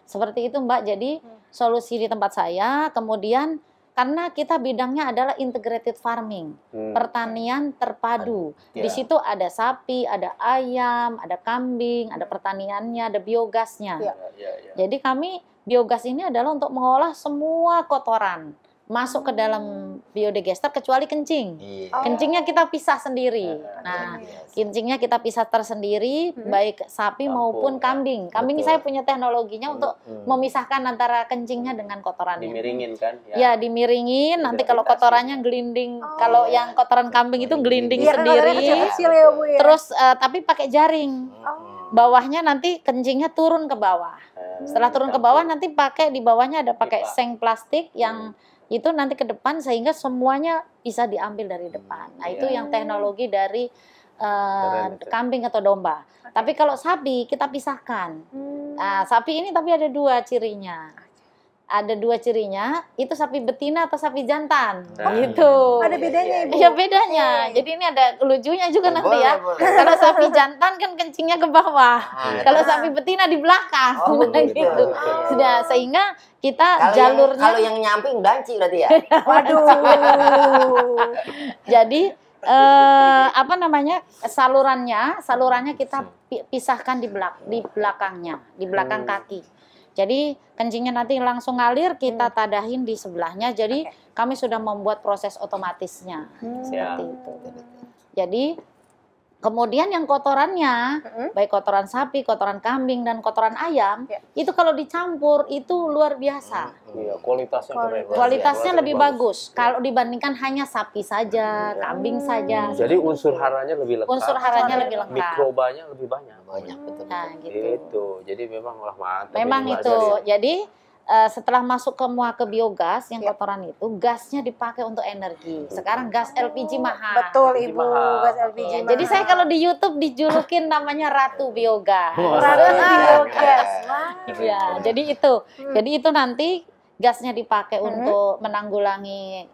seperti itu Mbak. Jadi solusi di tempat saya kemudian karena kita bidangnya adalah integrated farming, pertanian terpadu. Di situ ada sapi, ada ayam, ada kambing, ada pertaniannya, ada biogasnya. Jadi kami biogas ini adalah untuk mengolah semua kotoran masuk ke dalam biodigester kecuali kencing. Kencingnya kita pisah sendiri. Nah, kencingnya kita pisah tersendiri baik sapi maupun kambing. Kambing saya punya teknologinya untuk memisahkan antara kencingnya dengan kotorannya. Dimiringin kan? Ya, dimiringin. Nanti kalau kotorannya gelinding, kalau yang kotoran kambing itu gelinding Iya, kan sendiri. kecil-kecil ya Bu ya. Terus tapi pakai jaring. Bawahnya nanti kencingnya turun ke bawah. Setelah turun ke bawah nanti pakai di bawahnya ada pakai seng plastik yang itu nanti ke depan sehingga semuanya bisa diambil dari depan. Nah, itu yang teknologi dari kambing atau domba. Tapi kalau sapi kita pisahkan. Nah, sapi ini tapi ada 2 cirinya. Ada 2 cirinya, itu sapi betina atau sapi jantan. Gitu. Ada bedanya Ibu. Iya bedanya. Jadi ini ada lucunya juga nanti ya. Kalau sapi jantan kan kencingnya ke bawah. Kalau sapi betina di belakang. Nah, gitu. Sudah sehingga kita jalurnya Kalau yang nyamping danci berarti ya. Waduh. Jadi apa namanya salurannya kita pisahkan di belakangnya, di belakang kaki. Jadi kencingnya nanti langsung ngalir, kita tadahin di sebelahnya. Jadi kami sudah membuat proses otomatisnya seperti itu. Jadi kemudian yang kotorannya, baik kotoran sapi, kotoran kambing dan kotoran ayam, itu kalau dicampur itu luar biasa. Kualitasnya keren. Kualitasnya lebih bagus kalau dibandingkan hanya sapi saja, kambing saja. Jadi unsur haranya lebih lengkap. Unsur haranya lebih lengkap. Mikrobanya lebih banyak. Banyak betul. Nah, gitu. Itu. Jadi memang lah mantap. Memang ini, Mbak itu. Zari. Jadi setelah masuk ke biogas yang kotoran itu, gasnya dipakai untuk energi. Sekarang gas LPG mahal. Betul Ibu, mahal. gas LPG. Ya, jadi saya kalau di YouTube dijulukin namanya Ratu Biogas. Ratu biogas. Ya, jadi itu. Jadi itu nanti gasnya dipakai untuk menanggulangi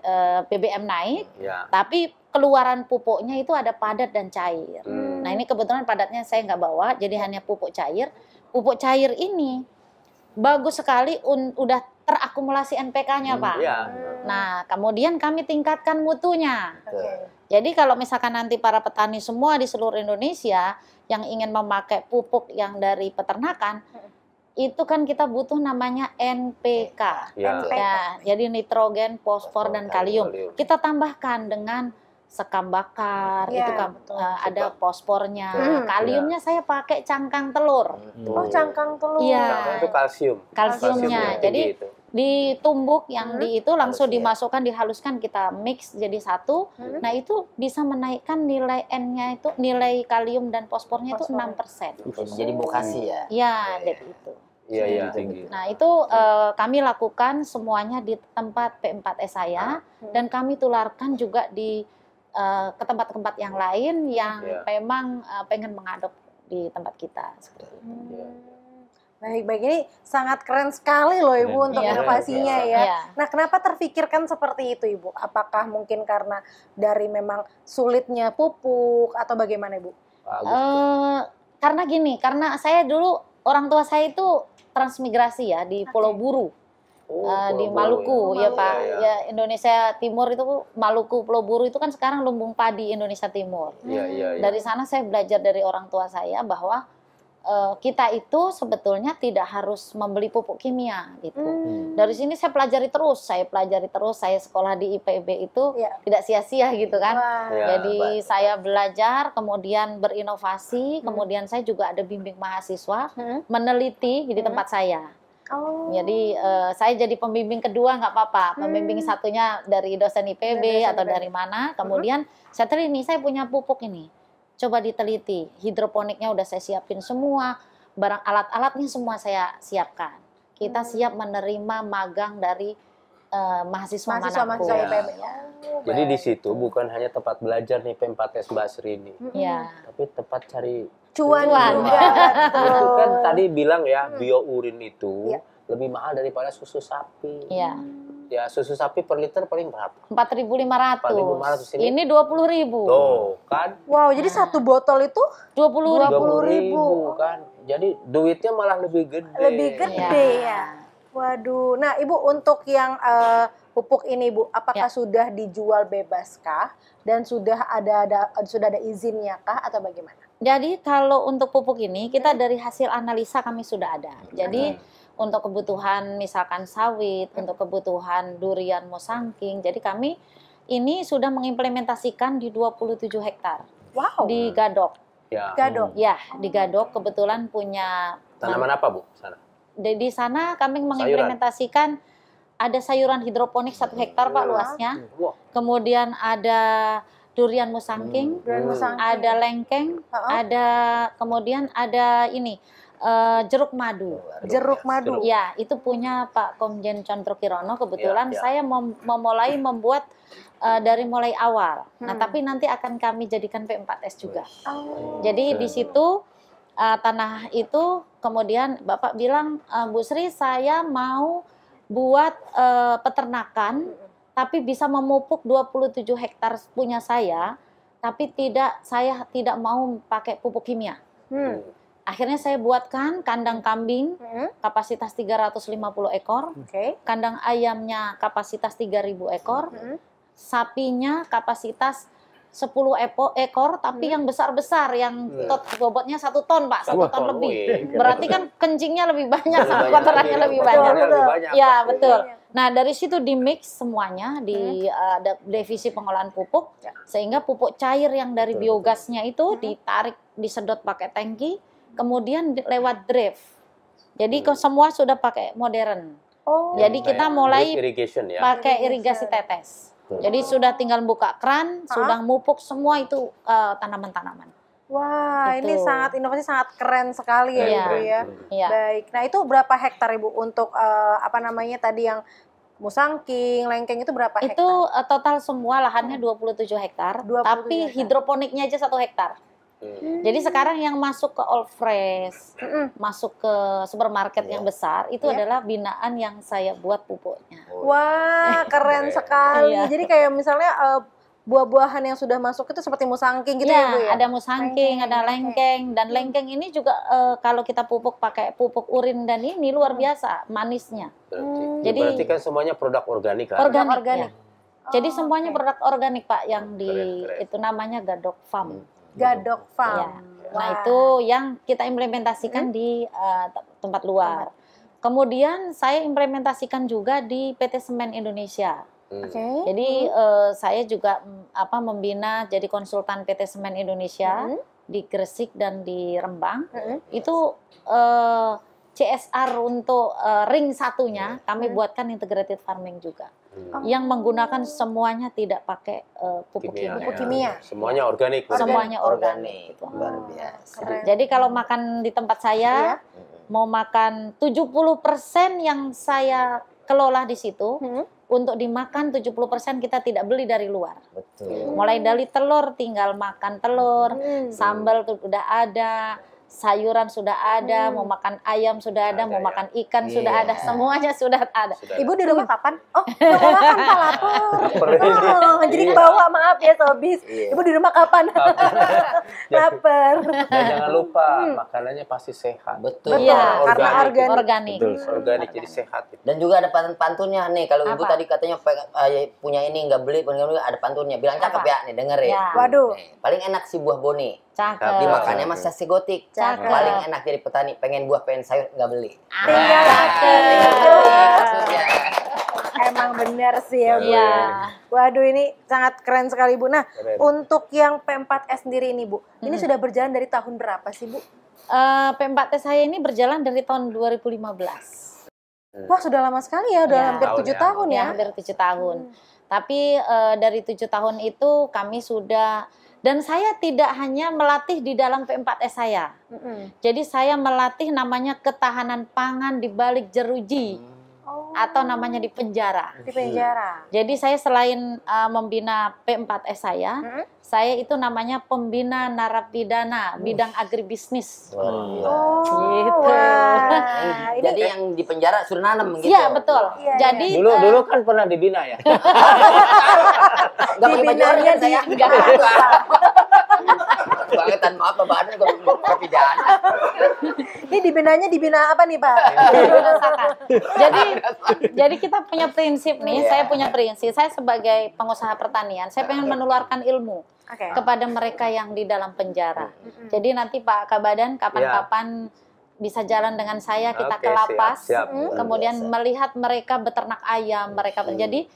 BBM naik, tapi keluaran pupuknya itu ada padat dan cair. Nah ini kebetulan padatnya saya nggak bawa, jadi hanya pupuk cair. Pupuk cair ini bagus sekali, udah terakumulasi NPK-nya Pak. Nah kemudian kami tingkatkan mutunya. Jadi kalau misalkan nanti para petani semua di seluruh Indonesia yang ingin memakai pupuk yang dari peternakan, itu kan kita butuh namanya NPK. Ya, jadi nitrogen, fosfor, dan kalium. Kita tambahkan dengan sekam bakar, Iya, itu kan betul. ada fosfornya. Hmm. Kaliumnya saya pakai cangkang telur. Oh, cangkang telur. Iya. Cangkang itu kalsium. Kalsiumnya. yang Jadi tinggi itu. ditumbuk yang di itu langsung Halus, ya. dimasukkan, dihaluskan, kita mix jadi satu. Nah, itu bisa menaikkan nilai N-nya itu, nilai kalium dan fosfornya itu 6%. Jadi bokasi ya. Ya, jadi itu. Iya, iya. Nah, itu kami lakukan semuanya di tempat P4S saya dan kami tularkan juga di ke tempat-tempat yang lain yang memang pengen mengadop di tempat kita seperti itu. Baik, ini sangat keren sekali loh Ibu untuk Iya. inovasinya ya. Iya. Nah, kenapa terfikirkan seperti itu Ibu? Apakah mungkin karena dari memang sulitnya pupuk atau bagaimana Ibu? Karena gini, karena saya dulu orang tua saya itu transmigrasi ya di Pulau Buru. Di Maluku ya Pak, ya Indonesia Timur itu Maluku, Pulau Buru itu kan sekarang lumbung padi Indonesia Timur. Iya. Dari sana saya belajar dari orang tua saya bahwa kita itu sebetulnya tidak harus membeli pupuk kimia gitu. Dari sini saya pelajari terus, saya sekolah di IPB itu tidak sia-sia gitu kan. Jadi saya belajar, kemudian berinovasi, kemudian saya juga ada bimbing mahasiswa meneliti di tempat saya. Jadi saya jadi pembimbing kedua nggak apa-apa, pembimbing satunya dari dosen IPB atau dari mana, kemudian saya teliti, saya punya pupuk ini, coba diteliti, hidroponiknya udah saya siapin semua, barang alat-alatnya semua saya siapkan. Kita siap menerima magang dari mahasiswa manapun. IPB. Jadi di situ bukan hanya tempat belajar nih P4S Mbak Sri ini, tapi tempat cari Cuan. Itu kan tadi bilang ya, biourin itu lebih mahal daripada susu sapi. Iya. Ya, susu sapi per liter paling berapa? 4.500. 4.500 Ini 20.000. Tuh, kan? Wow, jadi satu botol itu 20.000. 20.000 kan. Jadi duitnya malah lebih gede. lebih gede ya. Waduh. Nah, Ibu untuk yang pupuk ini Bu, apakah sudah dijual bebaskah dan sudah ada izinnya kah atau bagaimana? Jadi kalau untuk pupuk ini kita dari hasil analisa kami sudah ada. Jadi untuk kebutuhan misalkan sawit, untuk kebutuhan durian musangking, jadi kami ini sudah mengimplementasikan di 27 hektar. Wow. Di Gadok. Ya. Gadok. Ya, di Gadok kebetulan punya Tanaman apa, Bu? Sana. di sana kami mengimplementasikan ada sayuran hidroponik 1 hektar Pak luasnya. Wah. Kemudian ada durian musangking, ada lengkeng, kemudian ada ini jeruk madu. Jeruk madu. Ya, itu punya Pak Komjen Condro Kirono. Kebetulan saya memulai membuat dari mulai awal. Nah, tapi nanti akan kami jadikan P4S juga. Jadi di situ tanah itu kemudian Bapak bilang, Bu Sri, saya mau buat peternakan, tapi bisa memupuk 27 hektar punya saya, tapi saya tidak mau pakai pupuk kimia. Akhirnya saya buatkan kandang kambing kapasitas 350 ekor, kandang ayamnya kapasitas 3.000 ekor, sapinya kapasitas 10 ekor, tapi yang besar-besar, yang bobotnya 1 ton Pak, 1 ton lebih. Berarti kan kencingnya lebih banyak, sama kotorannya lebih banyak. Ya, betul. Nah, dari situ di mix semuanya di divisi pengolahan pupuk, sehingga pupuk cair yang dari biogasnya itu ditarik, disedot pakai tangki, kemudian lewat drift. Jadi semua sudah pakai modern. Jadi kita mulai pakai irigasi tetes. Jadi sudah tinggal buka keran, sudah mupuk semua itu tanaman-tanaman. Wah, ini inovasi sangat keren sekali ya Ibu ya. Baik. Nah, itu berapa hektar Ibu untuk tadi yang musangking, lengkeng itu berapa hektar? Itu total semua lahannya 27 hektar, tapi hidroponiknya aja 1 hektar. Jadi sekarang yang masuk ke All Fresh, masuk ke supermarket yang besar, itu adalah binaan yang saya buat pupuknya. Wah, keren sekali. Jadi kayak misalnya buah-buahan yang sudah masuk itu seperti musangking gitu ya Bu ya? Ada musangking, ada lengkeng, dan lengkeng ini juga kalau kita pupuk pakai pupuk urin dan ini luar biasa manisnya. Berarti kan semuanya produk organik kan? Organik. Jadi semuanya produk organik Pak yang itu namanya Gadok Farm. Gadok Farm. Nah, itu yang kita implementasikan di tempat luar. Kemudian saya implementasikan juga di PT Semen Indonesia. Oke. Jadi saya juga membina jadi konsultan PT Semen Indonesia di Gresik dan di Rembang. Itu CSR untuk ring satunya kami buatkan integrated farming juga. Yang menggunakan semuanya tidak pakai pupuk kimia. Semuanya organik. Semuanya organik. Luar biasa. Jadi kalau makan di tempat saya mau makan 70% yang saya kelola di situ, untuk dimakan 70% kita tidak beli dari luar. Betul. Mulai dari telur tinggal makan telur, sambal sudah ada, sayuran sudah ada, mau makan ayam sudah ada, mau makan ikan sudah ada, semuanya sudah ada. Ibu di rumah kapan? Oh, mau makan Pak, lapar. Jadi kebawa, maaf ya Sobis. Ibu di rumah kapan? Lapar. Dan jangan lupa makanannya pasti sehat. Betul. Iya, karena organik. Betul, organik jadi sehat. Dan juga ada pantunnya nih. Kalau ibu tadi katanya punya ini nggak beli, ada pantunnya. Bilang cakep ya, nih dengerin. Ya. Waduh. Nih, paling enak sih buah boni. Cakep. Dimakannya mas nasi gotik. Cakep. Paling enak jadi petani, pengen buah pengen sayur nggak beli. Tinggal Maksudnya. Emang benar sih ya Bu. Iya. Waduh, ini sangat keren sekali Bu. Nah, Keren. untuk yang P4S sendiri ini Bu, ini sudah berjalan dari tahun berapa sih Bu? P4S saya ini berjalan dari tahun 2015. Wah, sudah lama sekali ya, udah Ya. hampir 7 tahun ya. Hampir 7 tahun. Tapi dari 7 tahun itu kami sudah, dan saya tidak hanya melatih di dalam P4S saya. Jadi saya melatih namanya ketahanan pangan di balik jeruji. Atau namanya di penjara. Di penjara. Jadi saya selain membina P4S saya itu namanya pembina narapidana bidang agribisnis. Gitu. Wah, Jadi yang di penjara suruh nanam gitu. Iya betul. Iya, Jadi Dulu kan pernah dibina ya. Nggak pakai baju oranye kan saya. Enggak. Bangetan maaf Pak Badan kalau kepidana. ini dibina apa nih Pak? Jadi kita punya prinsip nih, saya punya prinsip. Saya sebagai pengusaha pertanian, saya pengen menularkan ilmu kepada mereka yang di dalam penjara. Jadi nanti Pak Kabadan kapan-kapan bisa jalan dengan saya, kita ke lapas, siap. kemudian melihat mereka beternak ayam, jadi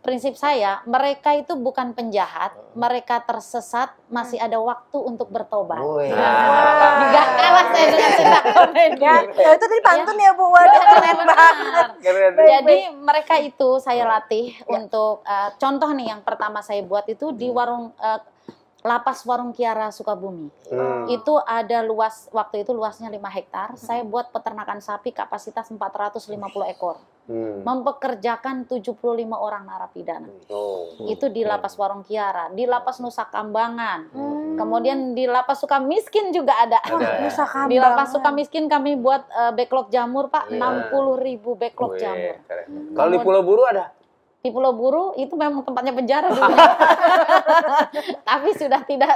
prinsip saya, mereka itu bukan penjahat, mereka tersesat, masih ada waktu untuk bertobat. Enggak kalah saya dengan tindak komedi. Ya, itu tadi pantun ya Bu, waduh keren banget. Jadi mereka itu saya latih untuk contoh nih yang pertama saya buat itu di warung Lapas Warung Kiara Sukabumi. Itu ada waktu itu luasnya 5 hektar. Saya buat peternakan sapi kapasitas 450 ekor. Mempekerjakan 75 orang narapidana. Itu di Lapas Warung Kiara, di Lapas Nusa Kambangan. Kemudian di Lapas Sukamiskin juga ada. Nusa Kambangan. Di Lapas Sukamiskin kami buat backlog jamur, Pak, 60.000 backlog jamur. Kalau di Pulau Buru ada? Di Pulau Buru itu memang tempatnya penjara dulu. Tapi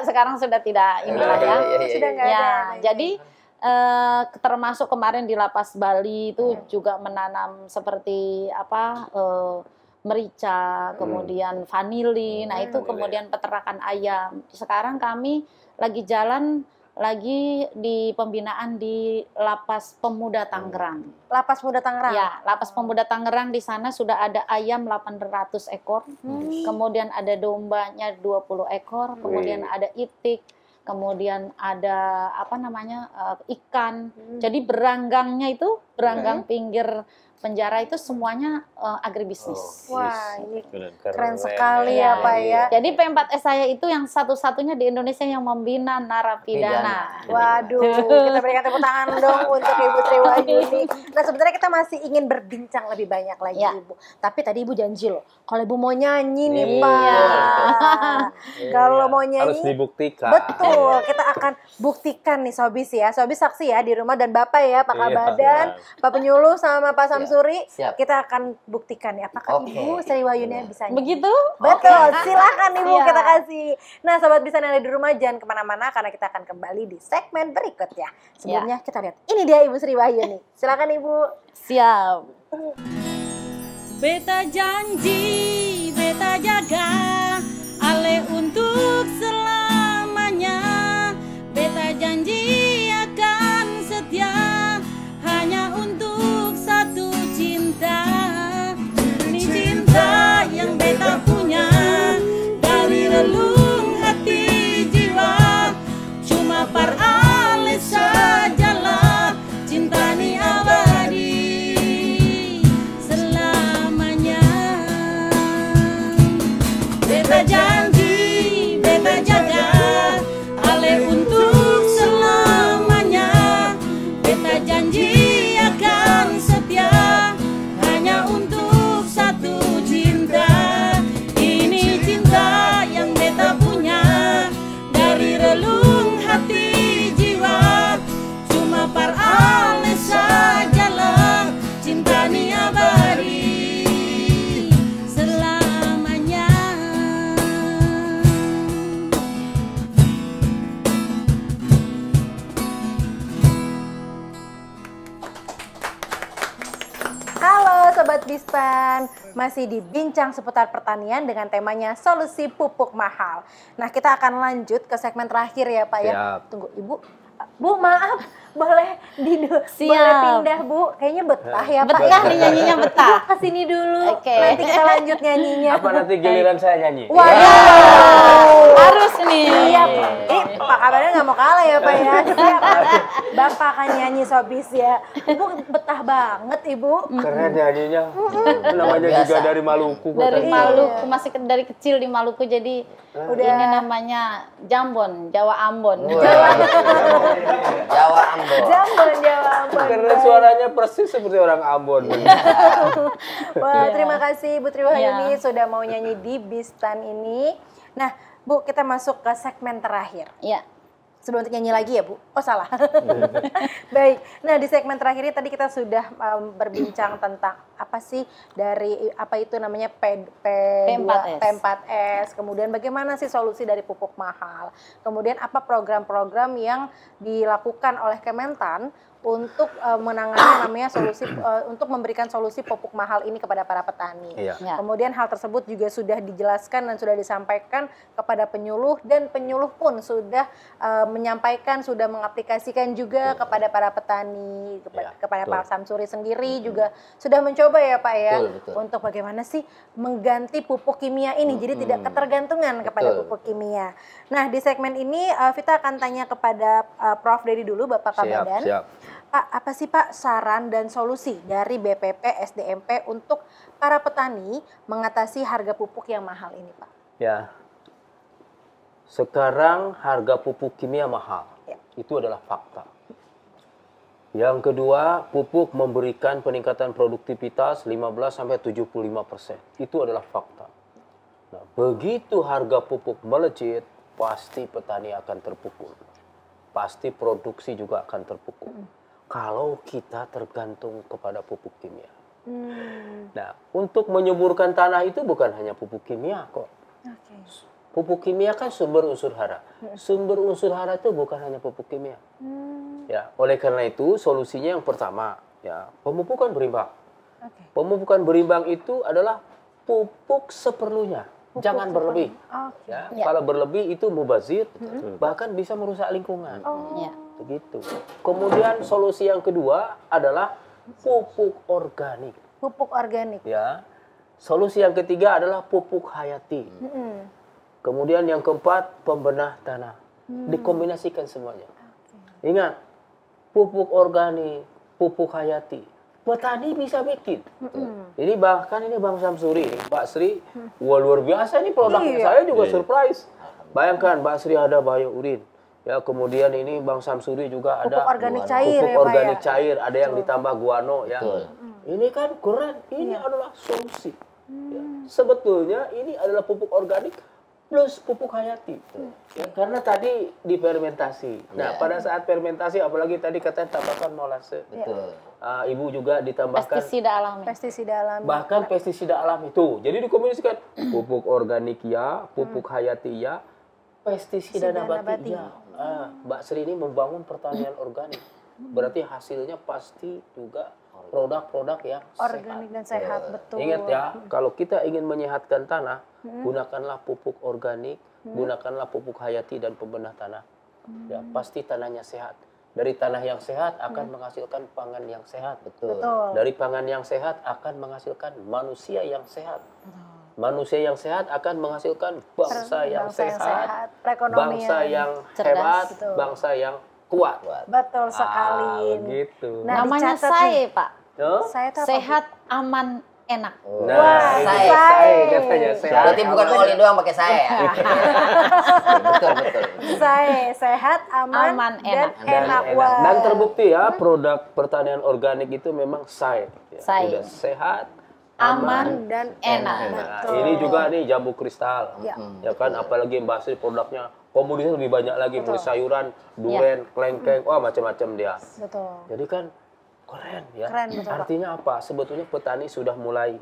sekarang sudah tidak inilah ya. Sudah nggak ada. Jadi termasuk kemarin di Lapas Bali itu juga menanam seperti merica, kemudian vanili. Nah, itu kemudian peternakan ayam. Sekarang kami lagi jalan di pembinaan di Lapas Pemuda Tangerang. Lapas Pemuda Tangerang. Ya, Lapas Pemuda Tangerang di sana sudah ada ayam 800 ekor. Kemudian ada dombanya 20 ekor, kemudian ada itik, kemudian ada ikan. Jadi beranggangnya itu beranggang pinggir penjara itu semuanya agribisnis. Wah, ini keren sekali ya Pak ya. Jadi P4S saya itu yang satu-satunya di Indonesia yang membina narapidana. Waduh, kita berikan tepuk tangan dong untuk Ibu Sriwayuni. Nah, sebenarnya kita masih ingin berbincang lebih banyak lagi Ibu. Tapi tadi Ibu janji loh, kalau Ibu mau nyanyi nih Pak. Kalau mau nyanyi harus dibuktikan. Betul, kita akan buktikan nih Sobis ya. Sobis saksi ya di rumah dan Bapak ya, Pak Kabadan, Pak Penyuluh sama Pak Samsuri. Kita akan buktikan ya apakah Ibu Sriwayuni bisa nyanyi. Begitu? Betul, silakan Ibu kita kasih. Nah, Sobat Bisa yang ada di rumah jangan kemana-mana karena kita akan kembali di segmen berikutnya. Sebelumnya kita lihat, ini dia Ibu Sriwayuni. Silakan Ibu. Siap. Beta janji, beta jaga, ale untuk selamanya. Beta janji akan setia, hanya untuk satu cinta. Ini cinta yang beta Bistan, masih dibincang seputar pertanian dengan temanya solusi pupuk mahal. Nah, kita akan lanjut ke segmen terakhir ya Pak ya. Siap. Tunggu Ibu. Bu, maaf, boleh boleh pindah Bu. Kayaknya betah ya Pak Betah ya. nih nyanyinya betah. Bu, kesini dulu. Oke. Nanti kita lanjut nyanyinya. Apa nanti giliran saya nyanyi? Waduh. Harus nih. Siap. Pak Kabarnya nggak mau kalah ya Pak ya. Siap. Bapak akan nyanyi Sobis ya. Ibu betah banget Ibu. Keren nyanyinya. Namanya Biasa. juga dari Maluku. Dari katanya. Maluku, masih dari kecil di Maluku, jadi ini namanya Jambon, Jawa Ambon. Jawa Ambon. Jawa Ambon. Karena suaranya persis seperti orang Ambon. Wah, terima kasih Bu Triwahyuni Iya. sudah mau nyanyi di Bistan ini. Nah, Bu, kita masuk ke segmen terakhir. Ya, Sebelum untuk nyanyi lagi ya Bu? Oh salah. Baik, nah di segmen terakhir ini tadi kita sudah berbincang tentang apa sih dari apa itu namanya P4S. P4S, kemudian bagaimana sih solusi dari pupuk mahal, kemudian apa program-program yang dilakukan oleh Kementan untuk menangani namanya solusi untuk memberikan solusi pupuk mahal ini kepada para petani. Iya. Ya. Kemudian hal tersebut juga sudah dijelaskan dan sudah disampaikan kepada penyuluh, dan penyuluh pun sudah menyampaikan, sudah mengaplikasikan juga kepada para petani, kepada betul. Pak Samsuri sendiri juga sudah mencoba ya Pak ya, Betul. untuk bagaimana sih mengganti pupuk kimia ini jadi tidak ketergantungan kepada pupuk kimia. Nah, di segmen ini Vita akan tanya kepada Prof Dedi dulu, Bapak Kabadan. Siap. Pak, apa sih Pak saran dan solusi dari BPP SDMP untuk para petani mengatasi harga pupuk yang mahal ini Pak? Ya. Sekarang harga pupuk kimia mahal. Ya. Itu adalah fakta. Yang kedua, pupuk memberikan peningkatan produktivitas 15-75%. Itu adalah fakta. Nah, begitu harga pupuk melejit, pasti petani akan terpukul. Pasti produksi juga akan terpukul. Kalau kita tergantung kepada pupuk kimia. Nah, untuk menyuburkan tanah itu bukan hanya pupuk kimia kok. Pupuk kimia kan sumber unsur hara. Sumber unsur hara itu bukan hanya pupuk kimia. Ya, oleh karena itu solusinya yang pertama, ya, pemupukan berimbang. Pemupukan berimbang itu adalah pupuk seperlunya, jangan berlebih. Ya, kalau berlebih itu mubazir, bahkan bisa merusak lingkungan. ya. Begitu. Kemudian solusi yang kedua adalah pupuk organik. Pupuk organik. Ya. Solusi yang ketiga adalah pupuk hayati. Kemudian yang keempat pembenah tanah. Dikombinasikan semuanya. Ingat, pupuk organik, pupuk hayati. Petani bisa bikin. Ini bahkan ini Bang Samsuri, Pak Sri, wah luar biasa ini produknya. Saya juga surprise. Bayangkan Pak Sri ada biourin. Ya, kemudian ini Bang Samsuri juga ada Pupuk organik cair pupuk ya Pak organik ya? cair, ada yang ditambah guano ya. Ini kan keren, ini adalah solusi. Ya. Sebetulnya ini adalah pupuk organik plus pupuk hayati. Ya, karena tadi difermentasi. Nah, pada saat fermentasi apalagi tadi katanya tambahkan molase. Ibu juga ditambahkan Pestisida alami. bahkan pestisida alami itu. Jadi dikombinasikan pupuk organik ya, pupuk hayati ya, pestisida nabati ya. Mbak Sri ini membangun pertanian organik. Berarti hasilnya pasti juga produk-produk yang Organik dan sehat, betul. Ingat ya, kalau kita ingin menyehatkan tanah, gunakanlah pupuk organik, gunakanlah pupuk hayati dan pembenah tanah. Ya, pasti tanahnya sehat. Dari tanah yang sehat akan menghasilkan pangan yang sehat. Betul. Dari pangan yang sehat akan menghasilkan manusia yang sehat. Manusia yang sehat akan menghasilkan bangsa yang sehat, perekonomian bangsa yang cerdas, hebat, betul. bangsa yang kuat. Betul sekali. Gitu. Nah, Namanya dicatat SAE, nih. Pak. Huh? Saya tuh apa, Sehat, aman, enak. Nah, Wah, ini SAE. SAE katanya. Sehat. Berarti bukan oli doang pakai saya ya. Betul. Bu? Saya sehat, aman, Aman, dan enak. enak. Wah. Dan terbukti ya, produk pertanian organik itu memang SAE. Ya, SAE. Udah sehat, aman dan enak. Nah, Betul. ini juga nih jambu kristal. Ya. Ya kan, apalagi Mbak Sri produknya komoditasnya lebih banyak lagi, mulai sayuran, duren, kelengkeng, wah macam-macam dia. Betul. Jadi kan keren ya. Keren, betul, Pak. Artinya apa? Sebetulnya petani sudah mulai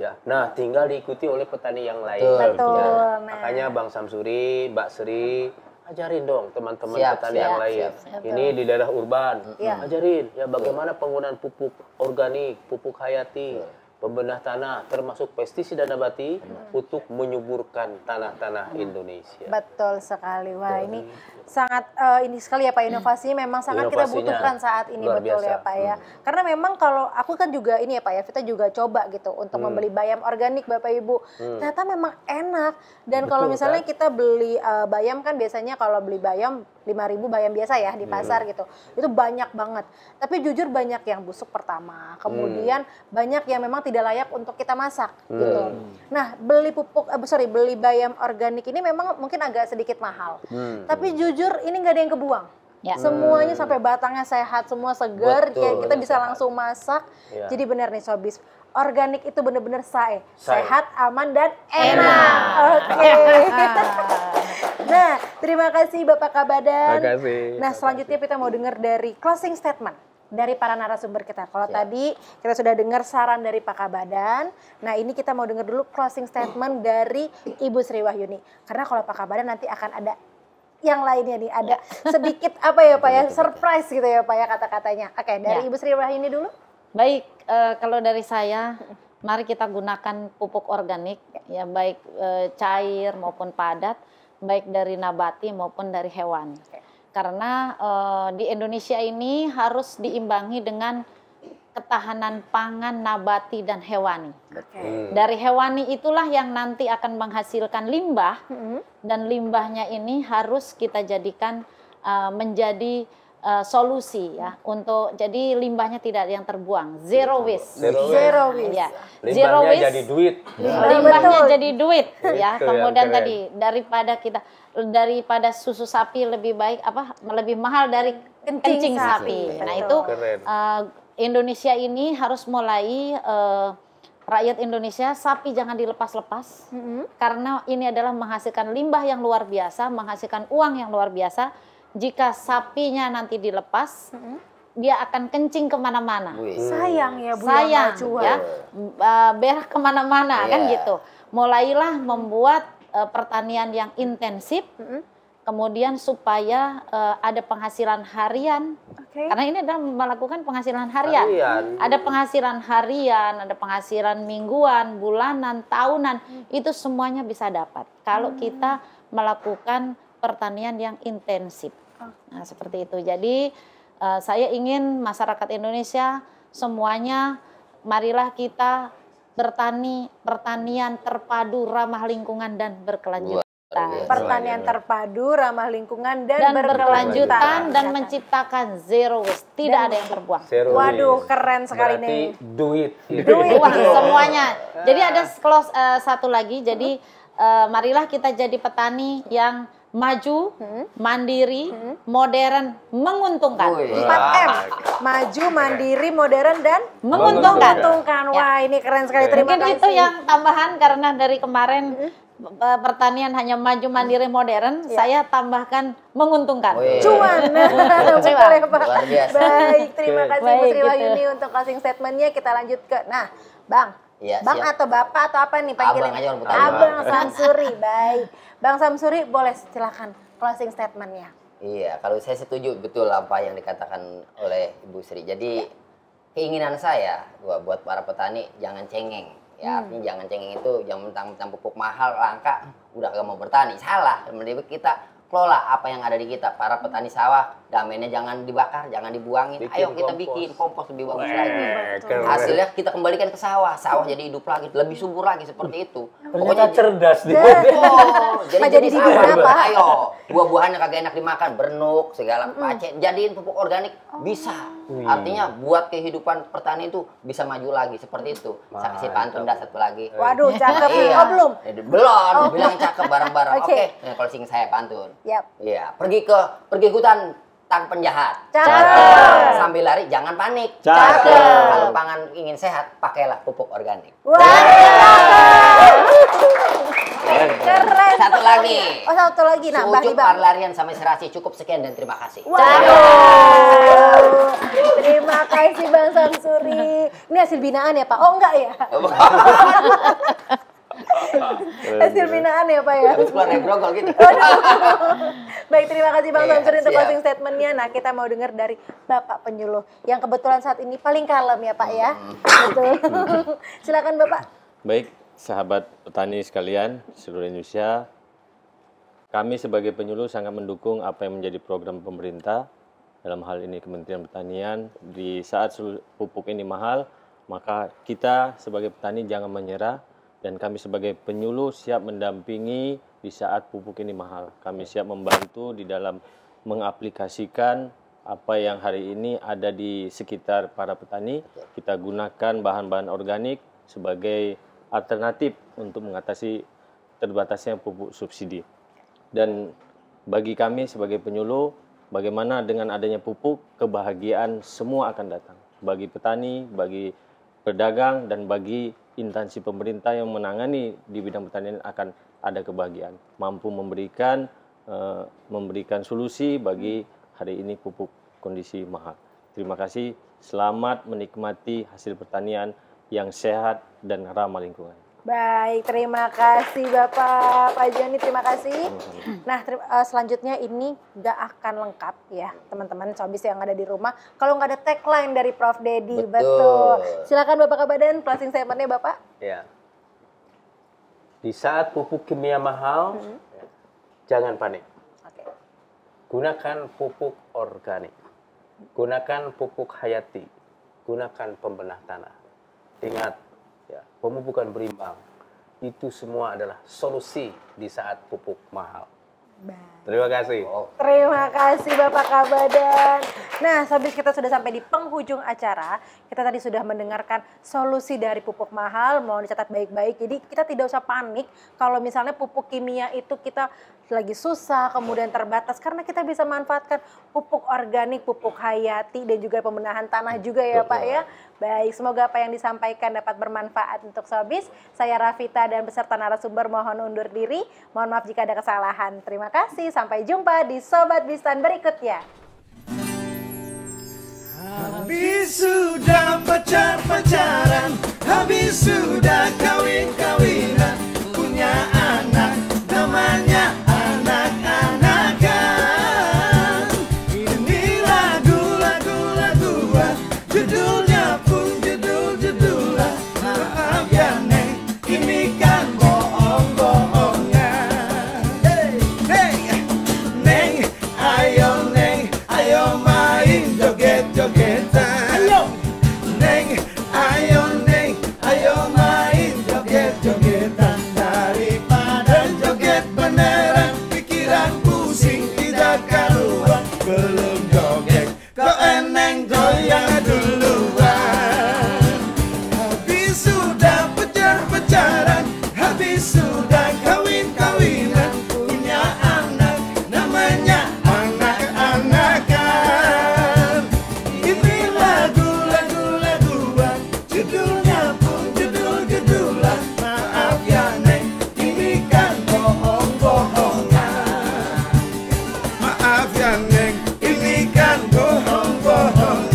ya. Nah, tinggal diikuti oleh petani yang lain. Betul. Ya. Nah. Makanya Bang Samsuri, Mbak Sri, ajarin dong teman-teman Siap, petani siap, yang lain. siap. Ini di daerah urban. Iya. Ajarin ya bagaimana penggunaan pupuk organik, pupuk hayati. pembedah tanah termasuk pestisida nabati untuk menyuburkan tanah-tanah Indonesia. Betul sekali. Wah, ini sangat ini sekali ya Pak, inovasinya memang sangat kita Inovasinya butuhkan saat ini, luar betul biasa. ya Pak ya. Karena memang kalau aku kan juga ini ya Pak ya, kita juga coba gitu untuk membeli bayam organik Bapak Ibu. Ternyata memang enak. Dan kalau Betul, misalnya kan? kita beli bayam kan biasanya kalau beli bayam 5.000 bayam biasa ya di pasar gitu. Itu banyak banget. Tapi jujur banyak yang busuk pertama. Kemudian banyak yang memang tidak layak untuk kita masak gitu. Nah, beli beli bayam organik ini memang mungkin agak sedikit mahal. Tapi jujur ini nggak ada yang kebuang. Ya. Semuanya sampai batangnya sehat, semua segar, Betul, kayak kita benar bisa sehat. langsung masak. Ya. Jadi benar nih Sobis, organik itu benar-benar Sae. sehat, aman dan enak. Oke. Nah, terima kasih Bapak Kabadan. Terima kasih. Nah, selanjutnya kita mau dengar dari closing statement dari para narasumber kita. Kalau tadi kita sudah dengar saran dari Pak Kabadan, nah ini kita mau dengar dulu closing statement dari Ibu Sri Wahyuni. Karena kalau Pak Kabadan nanti akan ada yang lainnya nih, ada sedikit apa ya Pak ya, surprise gitu ya Pak ya kata-katanya. Oke, dari Ibu Sri Wahyuni dulu. Baik, kalau dari saya, mari kita gunakan pupuk organik, ya baik cair maupun padat, baik dari nabati maupun dari hewani. Karena di Indonesia ini harus diimbangi dengan ketahanan pangan nabati dan hewani. Dari hewani itulah yang nanti akan menghasilkan limbah, dan limbahnya ini harus kita jadikan menjadi solusi ya, untuk jadi limbahnya tidak ada yang terbuang, zero waste. Zero waste. Ya. Limbahnya Zero waste. jadi duit. Limbahnya Betul. jadi duit ya. Itu yang Kemudian keren. tadi daripada susu sapi lebih baik lebih mahal dari kencing sapi. Betul. Nah, itu Keren. Indonesia ini harus mulai rakyat Indonesia, sapi jangan dilepas-lepas. Karena ini adalah menghasilkan limbah yang luar biasa, menghasilkan uang yang luar biasa. Jika sapinya nanti dilepas, dia akan kencing kemana-mana. Sayang ya Bu, Sayang cuan. ya, berak kemana-mana kan gitu. Mulailah membuat pertanian yang intensif, kemudian supaya ada penghasilan harian. Karena ini adalah melakukan penghasilan harian. Ada penghasilan harian, ada penghasilan mingguan, bulanan, tahunan, itu semuanya bisa dapat kalau kita melakukan pertanian yang intensif. Nah, seperti itu. Jadi saya ingin masyarakat Indonesia semuanya, marilah kita pertanian terpadu, ramah lingkungan dan berkelanjutan. Pertanian terpadu, ramah lingkungan dan berkelanjutan dan menciptakan zero waste, tidak ada yang terbuang. Waduh, keren sekali Berarti nih. duit. Uang semuanya. Jadi ada satu lagi. Jadi marilah kita jadi petani yang maju, mandiri, modern, menguntungkan. 4M, maju, mandiri, modern, dan Menguntungkan. Wah, ini keren sekali. Terima Mungkin kasih. itu yang tambahan karena dari kemarin pertanian hanya maju, mandiri, modern, saya tambahkan menguntungkan. Cuan. Betul ya Pak. Luar biasa. Baik, terima kasih Bu Baik, Sri gitu. Wahyuni untuk closing statementnya. Kita lanjut ke, nah Bang. Iya, Bang siap. atau Bapak atau apa nih panggilnya? Abang aja, orang Betawi. Abang Samsuri, baik. Bang Samsuri boleh silakan closing statementnya. Iya, kalau saya setuju betul apa yang dikatakan oleh Ibu Sri. Jadi keinginan saya buat para petani jangan cengeng. Ya, artinya jangan cengeng itu jangan mentang-mentang pupuk mahal langka udah gak mau bertani. Salah. Mending kita kelola apa yang ada di kita. Para petani sawah, damennya jangan dibakar, jangan dibuangin. Bikin Ayo kita kompos. bikin kompos lebih bagus lagi. keren. Hasilnya kita kembalikan ke sawah. Sawah jadi hidup lagi, lebih subur lagi seperti itu. Ternyata cerdas dia. Oh, jadi sawah. dibeli apa? Ayo, buah-buahannya kagak enak dimakan, bernuk segala macam. Jadiin pupuk organik bisa. Artinya buat kehidupan petani itu bisa maju lagi seperti itu. Saya kasih pantun dah satu lagi. Waduh, cakep nih. Iya. Oh, belum? Belum, bilang cakep bareng-bareng. Oke. Oke, nah, kalau sing saya pantun. Yap. Iya, pergi hutan tanpa penjahat. Cakep. Sambil lari jangan panik. Cakep. Kalau pangan ingin sehat, pakailah pupuk organik. Wah, keren. Satu lagi. Oh, satu lagi. Nah, Mbak Ucup Bang. larian sampai serasi cukup sekian dan terima kasih. Waduh. Terima kasih Bang Samsuri. Ini hasil binaan ya Pak? Oh enggak ya? Hasil binaan ya Pak ya. Habis keluar dari grogol gitu. Baik, terima kasih Bang Iya, Samsuri untuk siap. closing statementnya. Nah, kita mau dengar dari Bapak penyuluh yang kebetulan saat ini paling kalem ya Pak ya. Betul. Silakan Bapak. Baik, sahabat petani sekalian seluruh Indonesia, kami sebagai penyuluh sangat mendukung apa yang menjadi program pemerintah, dalam hal ini Kementerian Pertanian. Di saat pupuk ini mahal, maka kita sebagai petani jangan menyerah, dan kami sebagai penyuluh siap mendampingi di saat pupuk ini mahal. Kami siap membantu di dalam mengaplikasikan apa yang hari ini ada di sekitar para petani. Kita gunakan bahan-bahan organik sebagai alternatif untuk mengatasi terbatasnya pupuk subsidi. Dan bagi kami sebagai penyuluh, bagaimana dengan adanya pupuk, kebahagiaan semua akan datang. Bagi petani, bagi pedagang, dan bagi instansi pemerintah yang menangani di bidang pertanian akan ada kebahagiaan. Mampu memberikan solusi bagi hari ini pupuk kondisi mahal. Terima kasih, selamat menikmati hasil pertanian yang sehat dan ramah lingkungan. Baik, terima kasih Bapak. Pak Joni, terima kasih. Nah, selanjutnya ini nggak akan lengkap ya teman-teman Sobis yang ada di rumah kalau nggak ada tagline dari Prof. Dedi. Betul. Silakan Bapak Kabadan, closing statement-nya Bapak. Ya. Di saat pupuk kimia mahal, jangan panik. Oke. Gunakan pupuk organik. Gunakan pupuk hayati. Gunakan pembenah tanah. Ingat, ya, pemupukan berimbang itu semua adalah solusi di saat pupuk mahal. Terima kasih. Terima kasih Bapak Kabadan. Nah, Sobis, kita sudah sampai di penghujung acara. Kita tadi sudah mendengarkan solusi dari pupuk mahal, mohon dicatat baik-baik. Jadi kita tidak usah panik kalau misalnya pupuk kimia itu kita lagi susah, kemudian terbatas. Karena kita bisa manfaatkan pupuk organik, pupuk hayati, dan juga pembenahan tanah juga ya Pak ya. Baik, semoga apa yang disampaikan dapat bermanfaat untuk Sobis. Saya Rafita dan beserta narasumber mohon undur diri. Mohon maaf jika ada kesalahan. Terima kasih, sampai jumpa di Sobat Bistan berikutnya. Habis sudah pacar-pacaran, habis sudah kawin-kawinan, punya anak namanya anak-anakan. Ini lagu-lagu-laguan, judulnya pun judul-judulan. Maaf ya Neng, ini kan bohong-bohongan. Hey, Neng, ayo main joget-jogetan. Neng, ayo main joget-jogetan. Daripada joget beneran, pikiran pusing tidak karuan. Belum joget, kok eneng goyang duluan. Habis sudah pacar-pacaran, habis sudah kawin-kawinan, punya anak namanya anak-anakan. Ini lagu-lagu-laguan, judulnya pun judul-judulan. Maaf ya Neng, ini kan bohong-bohongan. Maaf ya Neng, ini kan bohong-bohongan.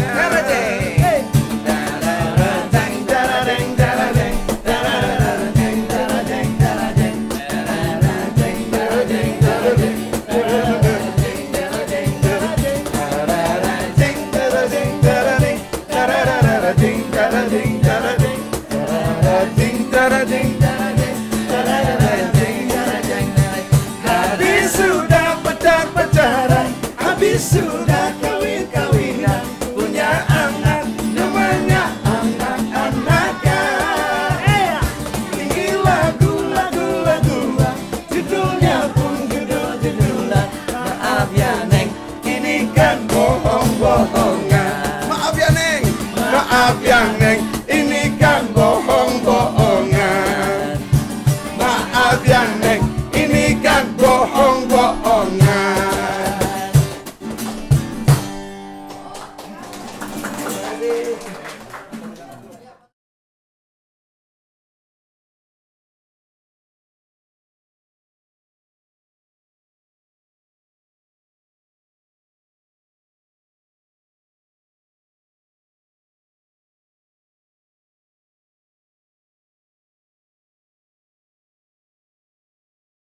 Habis sudah pacar-pacaran, habis sudah kawin-kawinan, punya anak namanya anak-anakan. Ini lagu-lagu-laguan, judulnya pun judul-judulan. Maaf ya Neng, ini kan bohong-bohongan. Maaf ya Neng, maaf ya Neng, ini kan bohong-bohongan. Maaf ya Neng, ini kan bohong-bohongan.